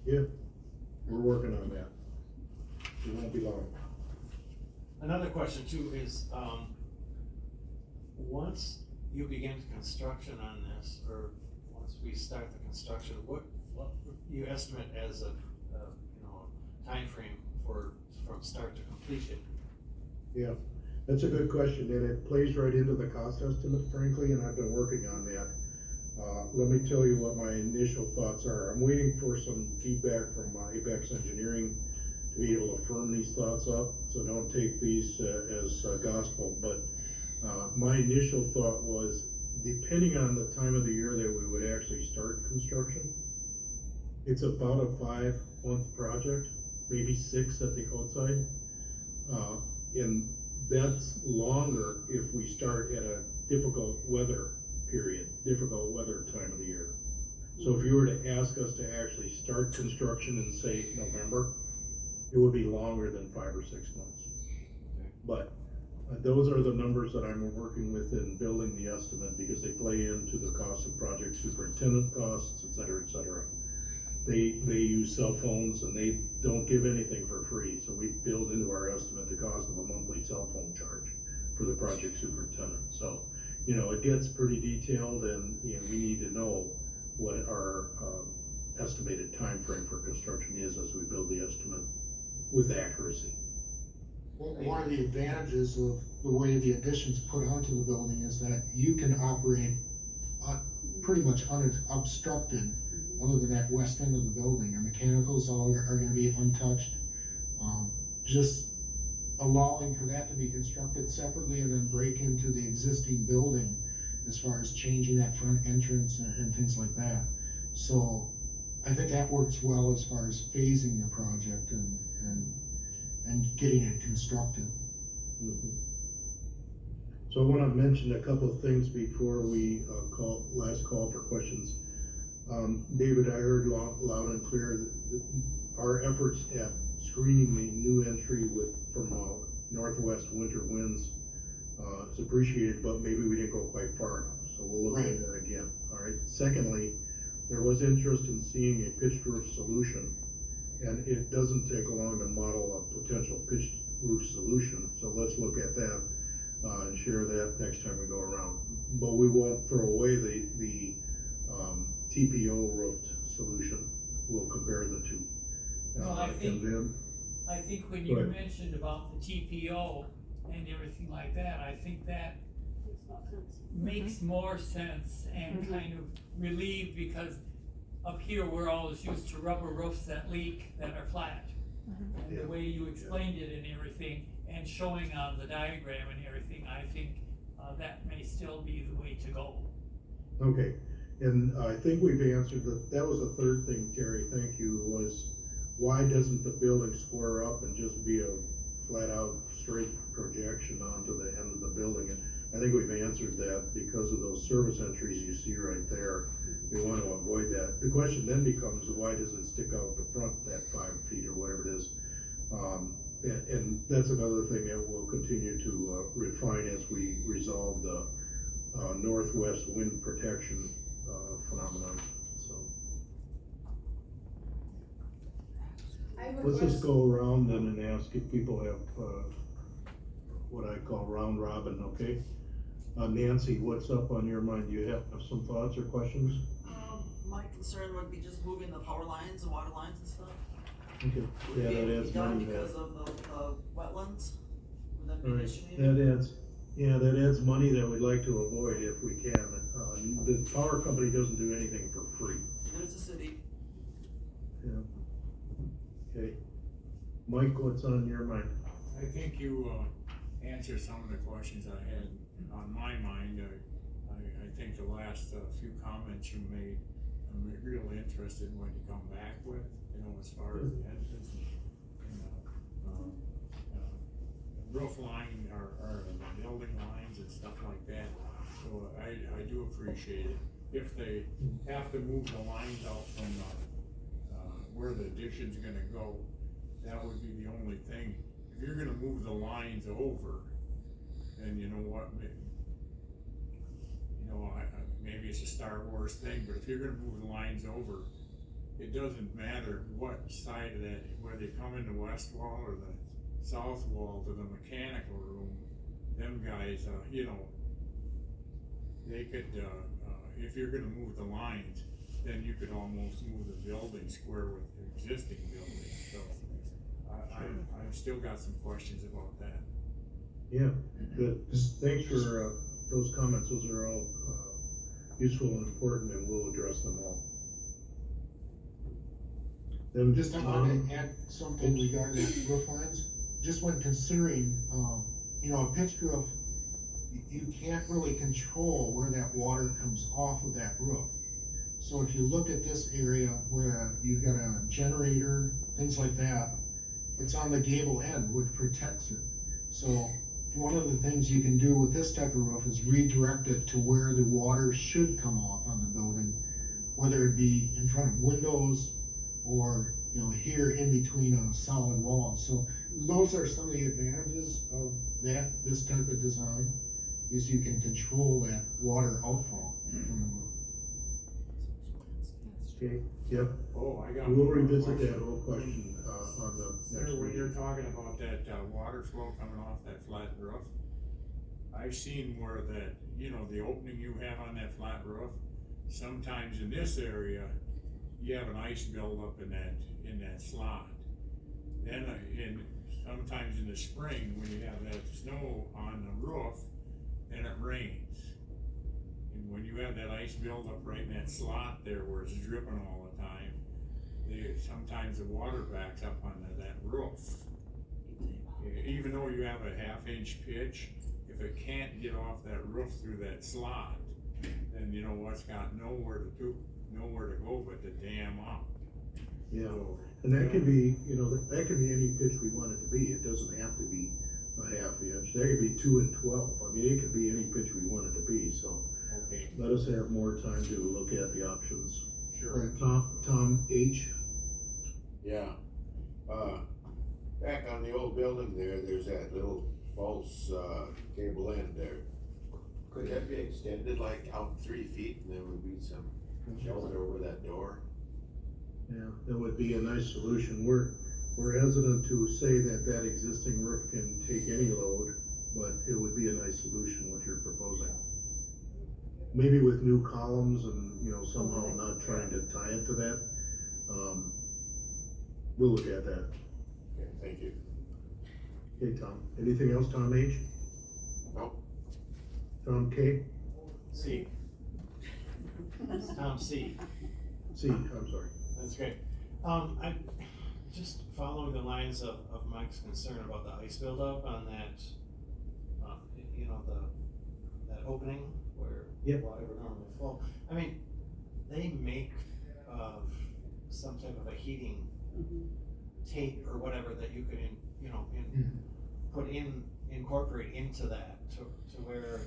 Yeah, we're working on that. It won't be long. Another question too is, once you begin construction on this, or once we start the construction, what you estimate as a timeframe from start to completion? Yeah, that's a good question, and it plays right into the cost estimate, frankly, and I've been working on that. Let me tell you what my initial thoughts are. I'm waiting for some feedback from Apex Engineering to be able to firm these thoughts up, so don't take these as gospel, but my initial thought was, depending on the time of the year that we would actually start construction, it's about a 5-month project, maybe 6 at the outside. And that's longer if we start at a difficult weather time of the year. So if you were to ask us to actually start construction in, say, November, it would be longer than 5 or 6 months. Okay. But those are the numbers that I'm working with in building the estimate, because they play into the cost of project superintendent costs, et cetera, et cetera. They use cell phones and they don't give anything for free, so we build into our estimate the cost of a monthly cell phone charge for the project superintendent. So, it gets pretty detailed, and we need to know what our estimated time frame for construction is as we build the estimate with accuracy. Well, one of the advantages of the way the addition's put onto the building is that you can operate pretty much unobstructed, other than that west end of the building. Your mechanicals all are gonna be untouched. Just allowing for that to be constructed separately and then break into the existing building as far as changing that front entrance and things like that. So I think that works well as far as phasing the project and getting it constructed. Mm-hmm. So I want to mention a couple of things before we last call for questions. David, I heard loud and clear that our efforts at screening the new entry from northwest winter winds is appreciated, but maybe we didn't go quite far enough, so we'll look at that again. All right. Secondly, there was interest in seeing a pitched roof solution, and it doesn't take long to model a potential pitched roof solution, so let's look at that and share that next time we go around. But we won't throw away the TPO roofed solution. We'll compare the two. Well, I think- And then, I think when you Go ahead. mentioned about the TPO and everything like that, I think that makes more sense and kind of relieved, because up here, we're always used to rubber roofs that leak, that are flat. And Yeah. the way you explained it and everything, and showing on the diagram and everything, I think, that may still be the way to go. okay, and I think we've answered that was the third thing, Terry, thank you, was why doesn't the building square up and just be a flat out straight projection onto the end of the building? And I think we've answered that because of those service entries you see right there. We want to avoid that. The question then becomes, why does it stick out the front that 5 feet or whatever it is? And that's another thing that we'll continue to refine as we resolve the northwest wind protection phenomenon, so. I have a Let's just question. go around then and ask if people have, what I call round robin, okay? Nancy, what's up on your mind? Do you have some thoughts or questions? My concern would be just moving the power lines and water lines and stuff. Okay, Would yeah, be able that to adds be done money there. because of the wetlands. Would that be an Right, issue maybe? that adds money that we'd like to avoid if we can. The power company doesn't do anything for free. There's a city. Okay. Mike, what's on your mind? I think you, answered some of the questions I had on my mind. I think the last few comments you made, I'm really interested in what you come back with, you know, as far as the entrance and roof line or the building lines and stuff like that. So I do appreciate it. If they have to move the lines out from, where the addition's gonna go, that would be the only thing. If you're gonna move the lines over, then you know what, maybe it's a Star Wars thing, but if you're gonna move the lines over, it doesn't matter what side of that, whether you come in the west wall or the south wall to the mechanical room, them guys, they could, if you're gonna move the lines, then you could almost move the building square with the existing building, so. I've still got some questions about that. Yeah, good. Thanks for, those comments. Those are all, useful and important, and we'll address them all. Then Just I wanted to add something regarding roof lines, just when considering, a pitched roof, you can't really control where that water comes off of that roof. So if you look at this area where you've got a generator, things like that, it's on the gable end, which protects it. So one of the things you can do with this type of roof is redirect it to where the water should come off on the building, whether it be in front of windows or, here in between a solid wall. So those are some of the advantages of this type of design, is you can control that water outfall from the roof. Okay, yep, Oh, I got. we'll one more revisit question. that whole question, on the next Sir, when you're meeting. talking about that, water flow coming off that flat roof, I've seen where that, the opening you have on that flat roof, sometimes in this area, you have an ice buildup in that slot. Then, sometimes in the spring, when you have that snow on the roof, then it rains. And when you have that ice buildup right in that slot there where it's dripping all the time, sometimes the water backs up onto that roof. Even though you have a 1/2 inch pitch, if it can't get off that roof through that slot, then it's got nowhere to go but to dam up. Yeah, So, and that could be, that could be any pitch we want it to be. It doesn't have to be a 1/2 inch. That could be 2 and 12. I mean, it could be any pitch we want it to be, so okay, let us have more time to look at the options. sure. Tom H? Yeah, back on the old building there's that little false, cable end there. Could that be extended like out 3 feet and there would be some shelter over that door? Yeah, that would be a nice solution. We're hesitant to say that existing roof can take any load, but it would be a nice solution what you're proposing. maybe with new columns and, you know, somehow not trying to tie it to that. We'll look at that. Okay, thank you. Okay, Tom, anything else, Tom H? Nope. Tom K? C. Tom C. C, I'm sorry. That's great. I, just following the lines of Mike's concern about the ice buildup on that, you know, that opening where Yep. water would normally flow. I mean, they make, some type of a heating tape or whatever that you could, incorporate into that to where,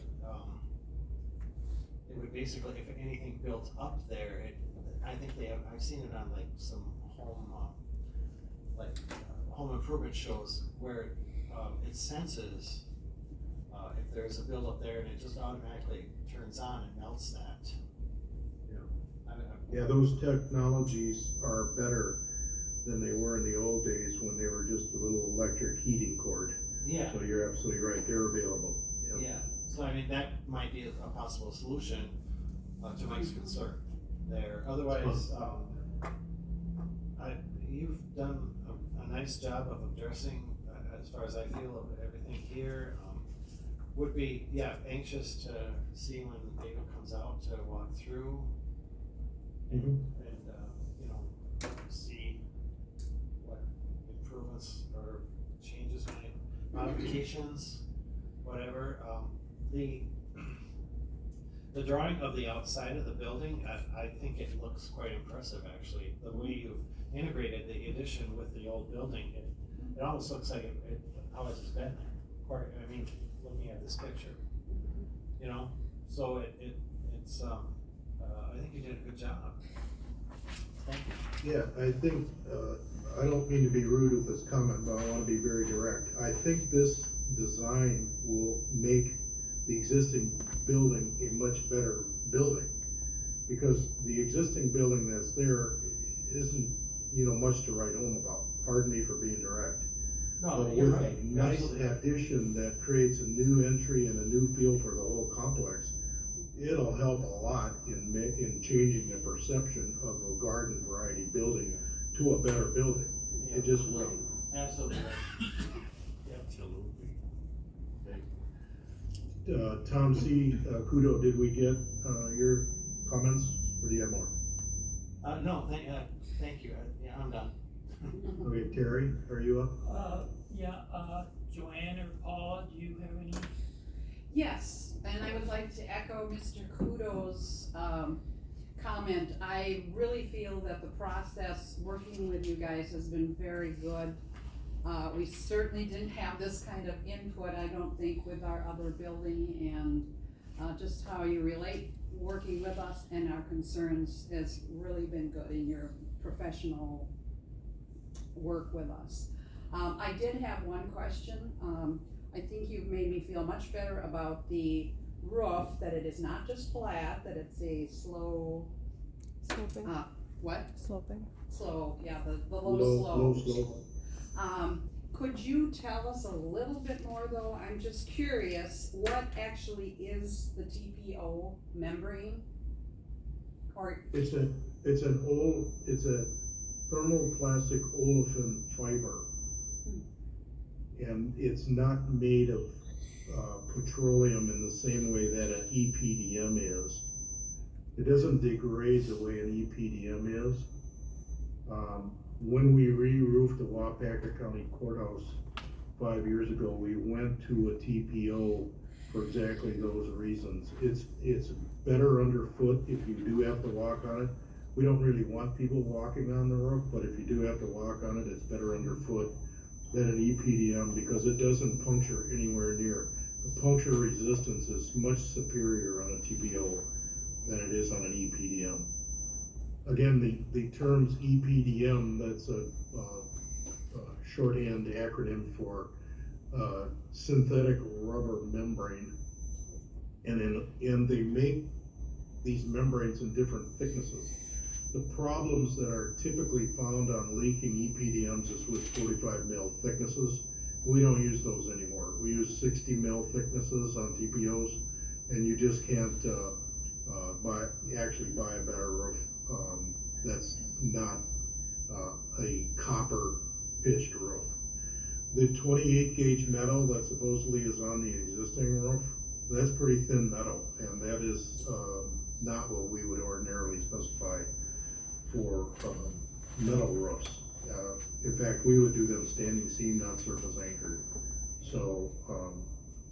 it would basically, if anything built up there, I think I've seen it on like some home improvement shows where, it senses, if there's a buildup there and it just automatically turns on and melts that. Yeah, those technologies are better than they were in the old days when they were just a little electric heating cord. Yeah, So you're absolutely right, they're available. Yep. yeah, so I mean, that might be a possible solution, to Mike's concern there. Otherwise, you've done a nice job of addressing, as far as I feel, of everything here. Would be, anxious to see when David comes out to walk through and, Mhm. see what improvements or changes, modifications, whatever. The drawing of the outside of the building, I think it looks quite impressive, actually. The way you've integrated the addition with the old building, it almost looks like it always has been there. Looking at this picture, so it's, I think you did a good job. Thank you. Yeah, I think, I don't mean to be rude with this comment, but I wanna be very direct. I think this design will make the existing building a much better building. Because the existing building that's there isn't, much to write home about. Pardon me for being direct. No, But you're with right. a nice Absolutely. addition that creates a new entry and a new feel for the whole complex, it'll help a lot in changing the perception of a garden variety building to a better building. It just will. Absolutely right. Tom C, Kudo, did we get, your comments, or do you have more? No, thank you. I'm done. Okay, Terry, are you up? Joanne or Paula, do you have any? Yes, and I would like to echo Mr. Kudo's comment. I really feel that the process working with you guys has been very good. We certainly didn't have this kind of input, I don't think, with our other building, and just how you relate working with us and our concerns has really been good in your professional work with us. I did have one question. I think you've made me feel much better about the roof, that it is not just flat, that it's a slow, Sloping, what? sloping. Slow, yeah, the Low low slope. slope. Could you tell us a little bit more though? I'm just curious, what actually is the TPO membrane? Or, It's a thermoplastic olefin fiber. And it's not made of, petroleum in the same way that an EPDM is. It doesn't degrade the way an EPDM is. When we re-roofed the Wapaka County Courthouse 5 years ago, we went to a TPO for exactly those reasons. It's better underfoot if you do have to walk on it. We don't really want people walking on the roof, but if you do have to walk on it, it's better underfoot than an EPDM because it doesn't puncture anywhere near. The puncture resistance is much superior on a TPO than it is on an EPDM. Again, the terms EPDM, that's a shorthand acronym for synthetic rubber membrane. And they make these membranes in different thicknesses. The problems that are typically found on leaking EPDMs is with 45 mil thicknesses. We don't use those anymore. We use 60 mil thicknesses on TPOs, and you just can't actually buy a better roof, that's not, a copper pitched roof. The 28 gauge metal that supposedly is on the existing roof, that's pretty thin metal, and that is, not what we would ordinarily specify for, metal roofs. In fact, we would do them standing seam, not surface anchored. So,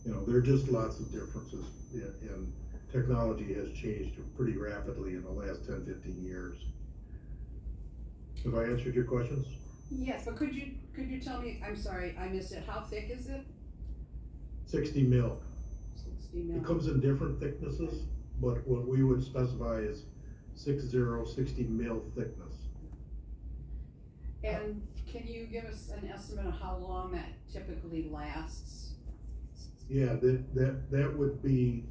you know, there are just lots of differences, and technology has changed pretty rapidly in the last 10, 15 years. Have I answered your questions? Yes, but could you tell me, I'm sorry, I missed it, how thick is it? 60 mil. 60 It mil. comes in different thicknesses, but what we would specify is 60 mil thickness. And can you give us an estimate of how long that typically lasts? Yeah, that would be,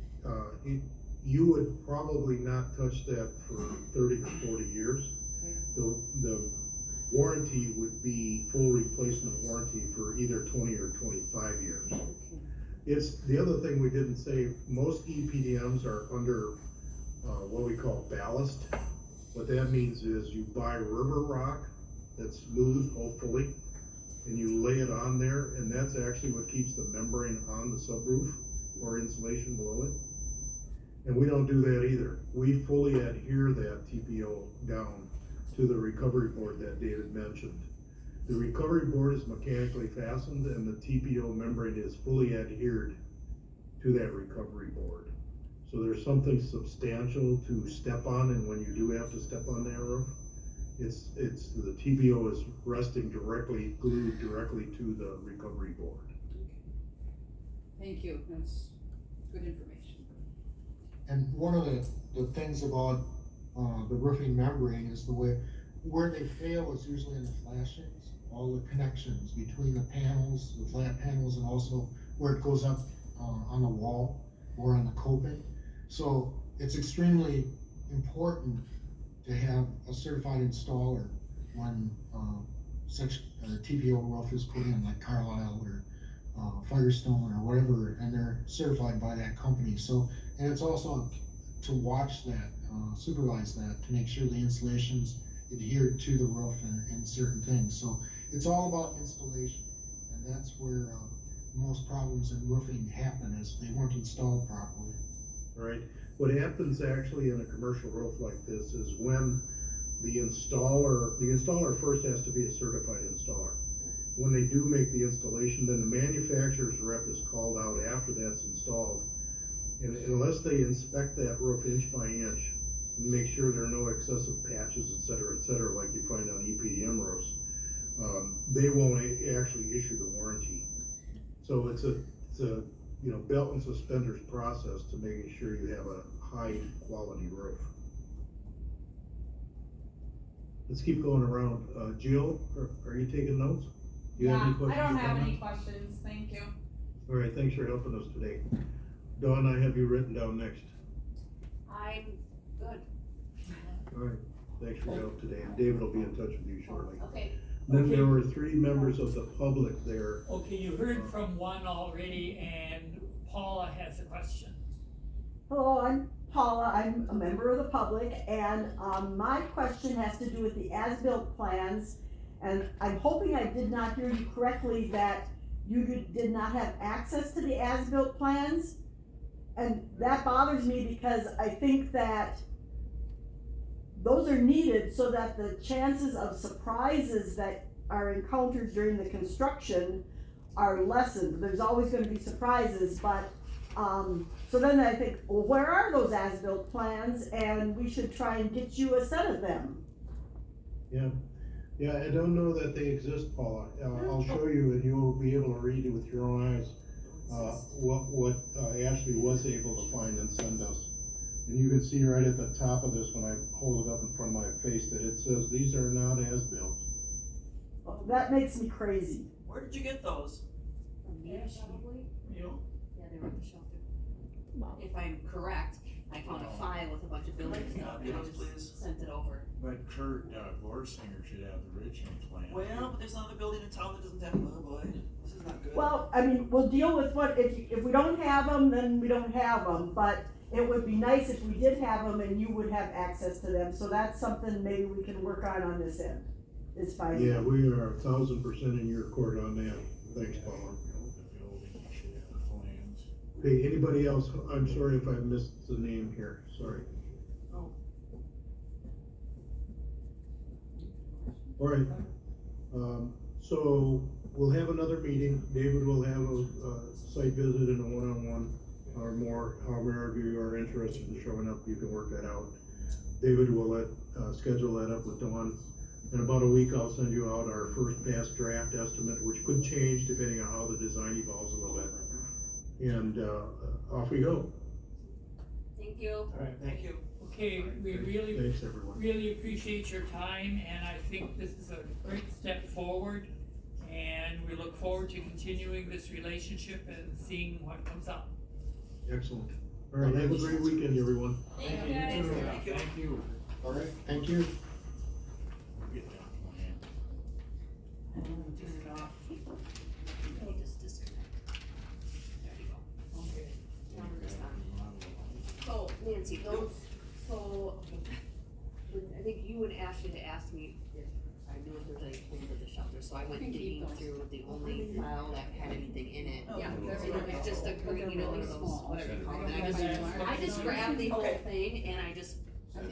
you would probably not touch that for 30 to 40 years. The warranty would be full replacement warranty for either 20 or 25 years. It's, the other thing we didn't say, most EPDMs are under, what we call ballast. What that means is you buy river rock that's smooth, hopefully, and you lay it on there, and that's actually what keeps the membrane on the subroof or insulation below it. And we don't do that either. We fully adhere that TPO down to the recovery board that David mentioned. The recovery board is mechanically fastened, and the TPO membrane is fully adhered to that recovery board. So there's something substantial to step on, and when you do have to step on that roof, it's the TPO is resting directly, glued directly to the recovery board. Thank you, that's good information. And one of the things about, the roofing membrane is the way, where they fail is usually in the flashings, all the connections between the panels, the flat panels, and also where it goes up, on the wall or on the coping. So it's extremely important to have a certified installer when, such a TPO roof is put in, like Carlisle or, Firestone or whatever, and they're certified by that company. So, and it's also to watch that, supervise that, to make sure the installations adhere to the roof and certain things. So it's all about installation, and that's where, most problems in roofing happen, is they weren't installed properly. Right. What happens actually in a commercial roof like this is when the installer first has to be a certified installer. When they do make the installation, then the manufacturer's rep is called out after that's installed. And unless they inspect that roof inch by inch and make sure there are no excessive patches, et cetera, like you find on EPDM roofs, they won't actually issue the warranty. So it's a you know, belt and suspenders process to making sure you have a high quality roof. Let's keep going around. Jill, are you taking notes? Do you have any questions? I don't or have any comments? questions, thank you. All right, thanks for helping us today. Dawn, I have you written down next. I'm good. All right, thanks for your help today, and David will be in touch with you shortly. Okay. Then Okay. there were 3 members of the public there. Okay, you heard from one already, and Paula has a question. Hello, I'm Paula, I'm a member of the public, and my question has to do with the as-built plans. And I'm hoping I did not hear you correctly that you did not have access to the as-built plans. And that bothers me because I think that those are needed so that the chances of surprises that are encountered during the construction are lessened. There's always gonna be surprises, but, so then I think, well, where are those as-built plans? And we should try and get you a set of them. Yeah, I don't know that they exist, Paula. I'll show you, and you'll be able to read it with your own eyes, what Ashley was able to find and send us. And you can see right at the top of this, when I hold it up in front of my face, that it says, these are not as-built. Well, that makes me crazy. Where did you get those? From me, probably? You? Yeah, they were on the shelter. Wow. If I'm correct, I found a file with a bunch of building stuff, and I Yes, just please. sent it over. But Kurt, Gorsinger should have the Richmond plan. Well, but there's another building in town that doesn't have, oh boy, this is not good. Well, I mean, we'll deal with what, if we don't have them, then we don't have them, but it would be nice if we did have them and you would have access to them, so that's something maybe we can work on this end. It's fine. Yeah, we are 1,000% in your court on that. Thanks, Paula. Okay, anybody else? I'm sorry if I missed the name here, sorry. All right, so we'll have another meeting. David will have a site visit and a one-on-one or more. However you are interested in showing up, you can work that out. David will schedule that up with Dawn. In about a week, I'll send you out our first pass draft estimate, which could change depending on how the design evolves a little bit. And off we go. Thank you. All right, thank you. Okay, we really, Thanks, everyone. really appreciate your time, and I think this is a great step forward. And we look forward to continuing this relationship and seeing what comes up. Excellent. All right, have a great weekend, everyone. Thank you, guys. Thank you. All right, thank you. Okay, just disconnect. There you go. Okay. Now we're just on. So Nancy, those, so, I think you and Ashley had asked me if I knew if there was anything with the shelter, so I went digging through the only file that had anything in it. Yeah. It's just a green, you know, like those, whatever you call them, and I just grabbed the whole thing and I just,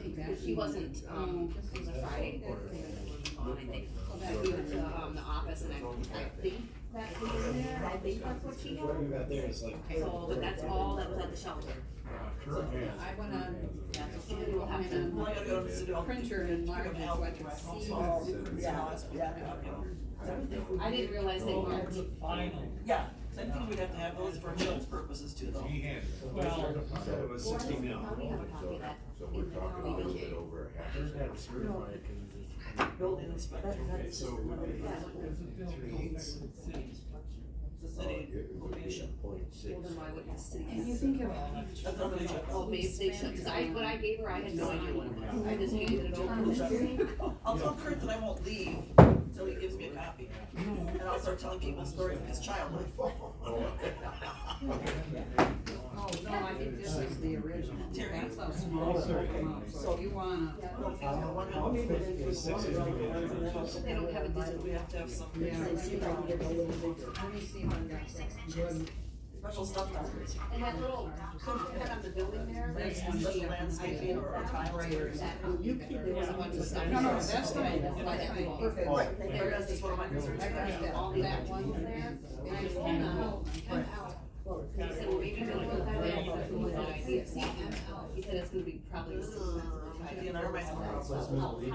because he wasn't, it was a Friday, I think. I went to, the office and I think that was in there, I think that's what she What we had. got there is like. So, but that's all that was at the shelter. I went on, So we will have to. Well, I gotta go to the city hall. printer and enlarge it so I could see. I didn't realize they So weren't. that's the final. Yeah, so I think we'd have to have those for insurance purposes too, though. Well, Said it was 60 mil. Probably have a copy of that. So we're talking a little bit over half a cent. Building inspector. Okay, so we would Yeah. there's a bill going to the city. The city location. Well, then why wouldn't the city? Can you think of? That's not really. Oh, maybe they should, cause what I gave her, I had no idea what it was. I just handed it over. I'll tell Kurt that I won't leave until he gives me a copy. And I'll start telling people a story from his childhood. Oh, no, I think this is the original. Terry. That's how small it came out, so if you wanna. They don't have a digital. We have to have some. Yeah. Let me see if I can get a little bigger. Let me see if I got that. Good. Special stuff down there. And that little, head on the building there. That's special landscaping or tile. You keep There was a bunch of stuff. No, no, that's fine, that's fine, perfect. Right, that's just one of my concerns. I got that. All that one there, and I just came out, he said, well, maybe we'll put that in, but it was an idea. He said it's gonna be probably just expensive to try to. DNR might have a Possibly.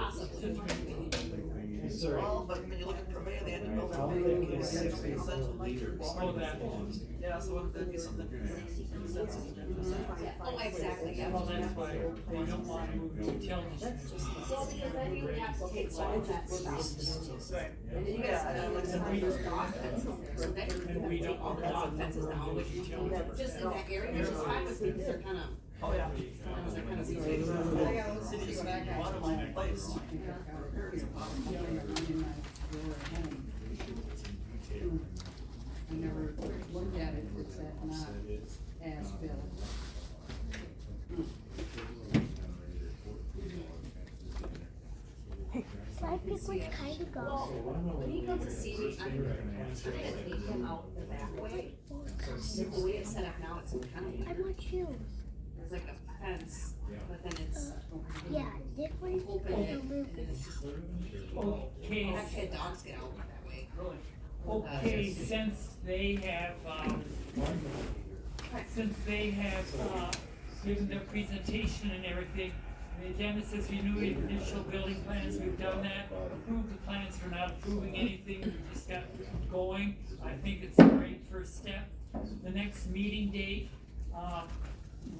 Sorry. Well, but when you look at Purveyor, they had to build How that thick big is 60 essential liters? Oh, that one. Yeah, so what if that'd be something? Oh, exactly, yeah. Well, that's why we don't want to move utilities. Well, because then you would have to take all of that stuff. Right. And then you Yeah, guys, and like I said, and there's dog fences there, so that you And we can don't take all the dog fences down, which you just in that area, which is fine with me, because they're kind of, Oh, yeah. they're kind of. I gotta look City see just what I got. water line replaced. I never looked at it, it's that not as built. Should I pick which kind to go? Well, when he comes to see me, I'm gonna take him out the back way. The way it's set up now, it's kind of, I want shoes. there's like a fence, but then it's Yeah, this one. open and then it's just, Okay, I've had dogs get out that way. okay, since they have, given their presentation and everything, the agenda says renew the initial building plans, we've done that. Approve the plans, we're not approving anything, we just got going. I think it's a great first step. The next meeting date,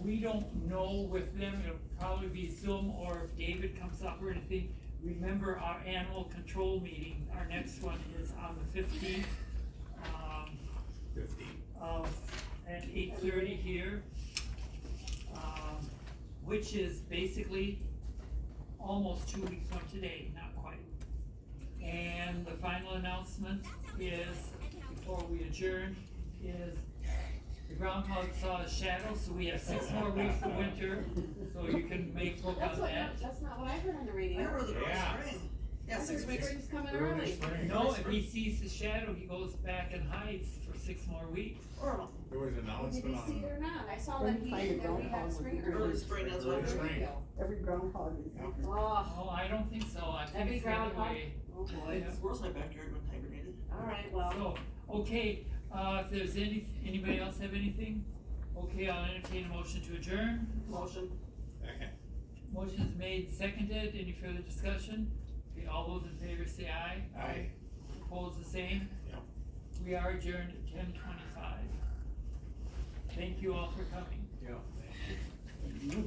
we don't know with them, it'll probably be Zoom or if David comes up or anything. Remember our annual control meeting, our next one is on the 15th. At 8:30 here. Which is basically almost 2 weeks from today, not quite. And the final announcement is, before we adjourn, is The groundhog saw a shadow, so we have 6 more weeks of winter, so you can make book on that. That's not what I heard on the radio. I heard the early Yeah. spring. Yeah, 6 weeks. Spring's coming Early early. spring. No, if he sees the shadow, he goes back and hides for 6 more weeks. Or There was an Did announcement you see it on, or not? I saw Then that find a that we groundhog have would spring be early. early spring, that's what I Early heard. spring. Every groundhog is. Oh, Oh, I don't think so, I think Every it's the other groundhog? way. oh boy. The squirrels in my backyard when hibernated. Alright, well, So, okay, if there's anybody else have anything? Okay, I'll entertain a motion to adjourn. Motion. Motion's made, seconded, any further discussion? Okay, all those in favor say aye. Aye. Opposed the same? Yep. We are adjourned at 10:25. Thank you all for coming. yeah.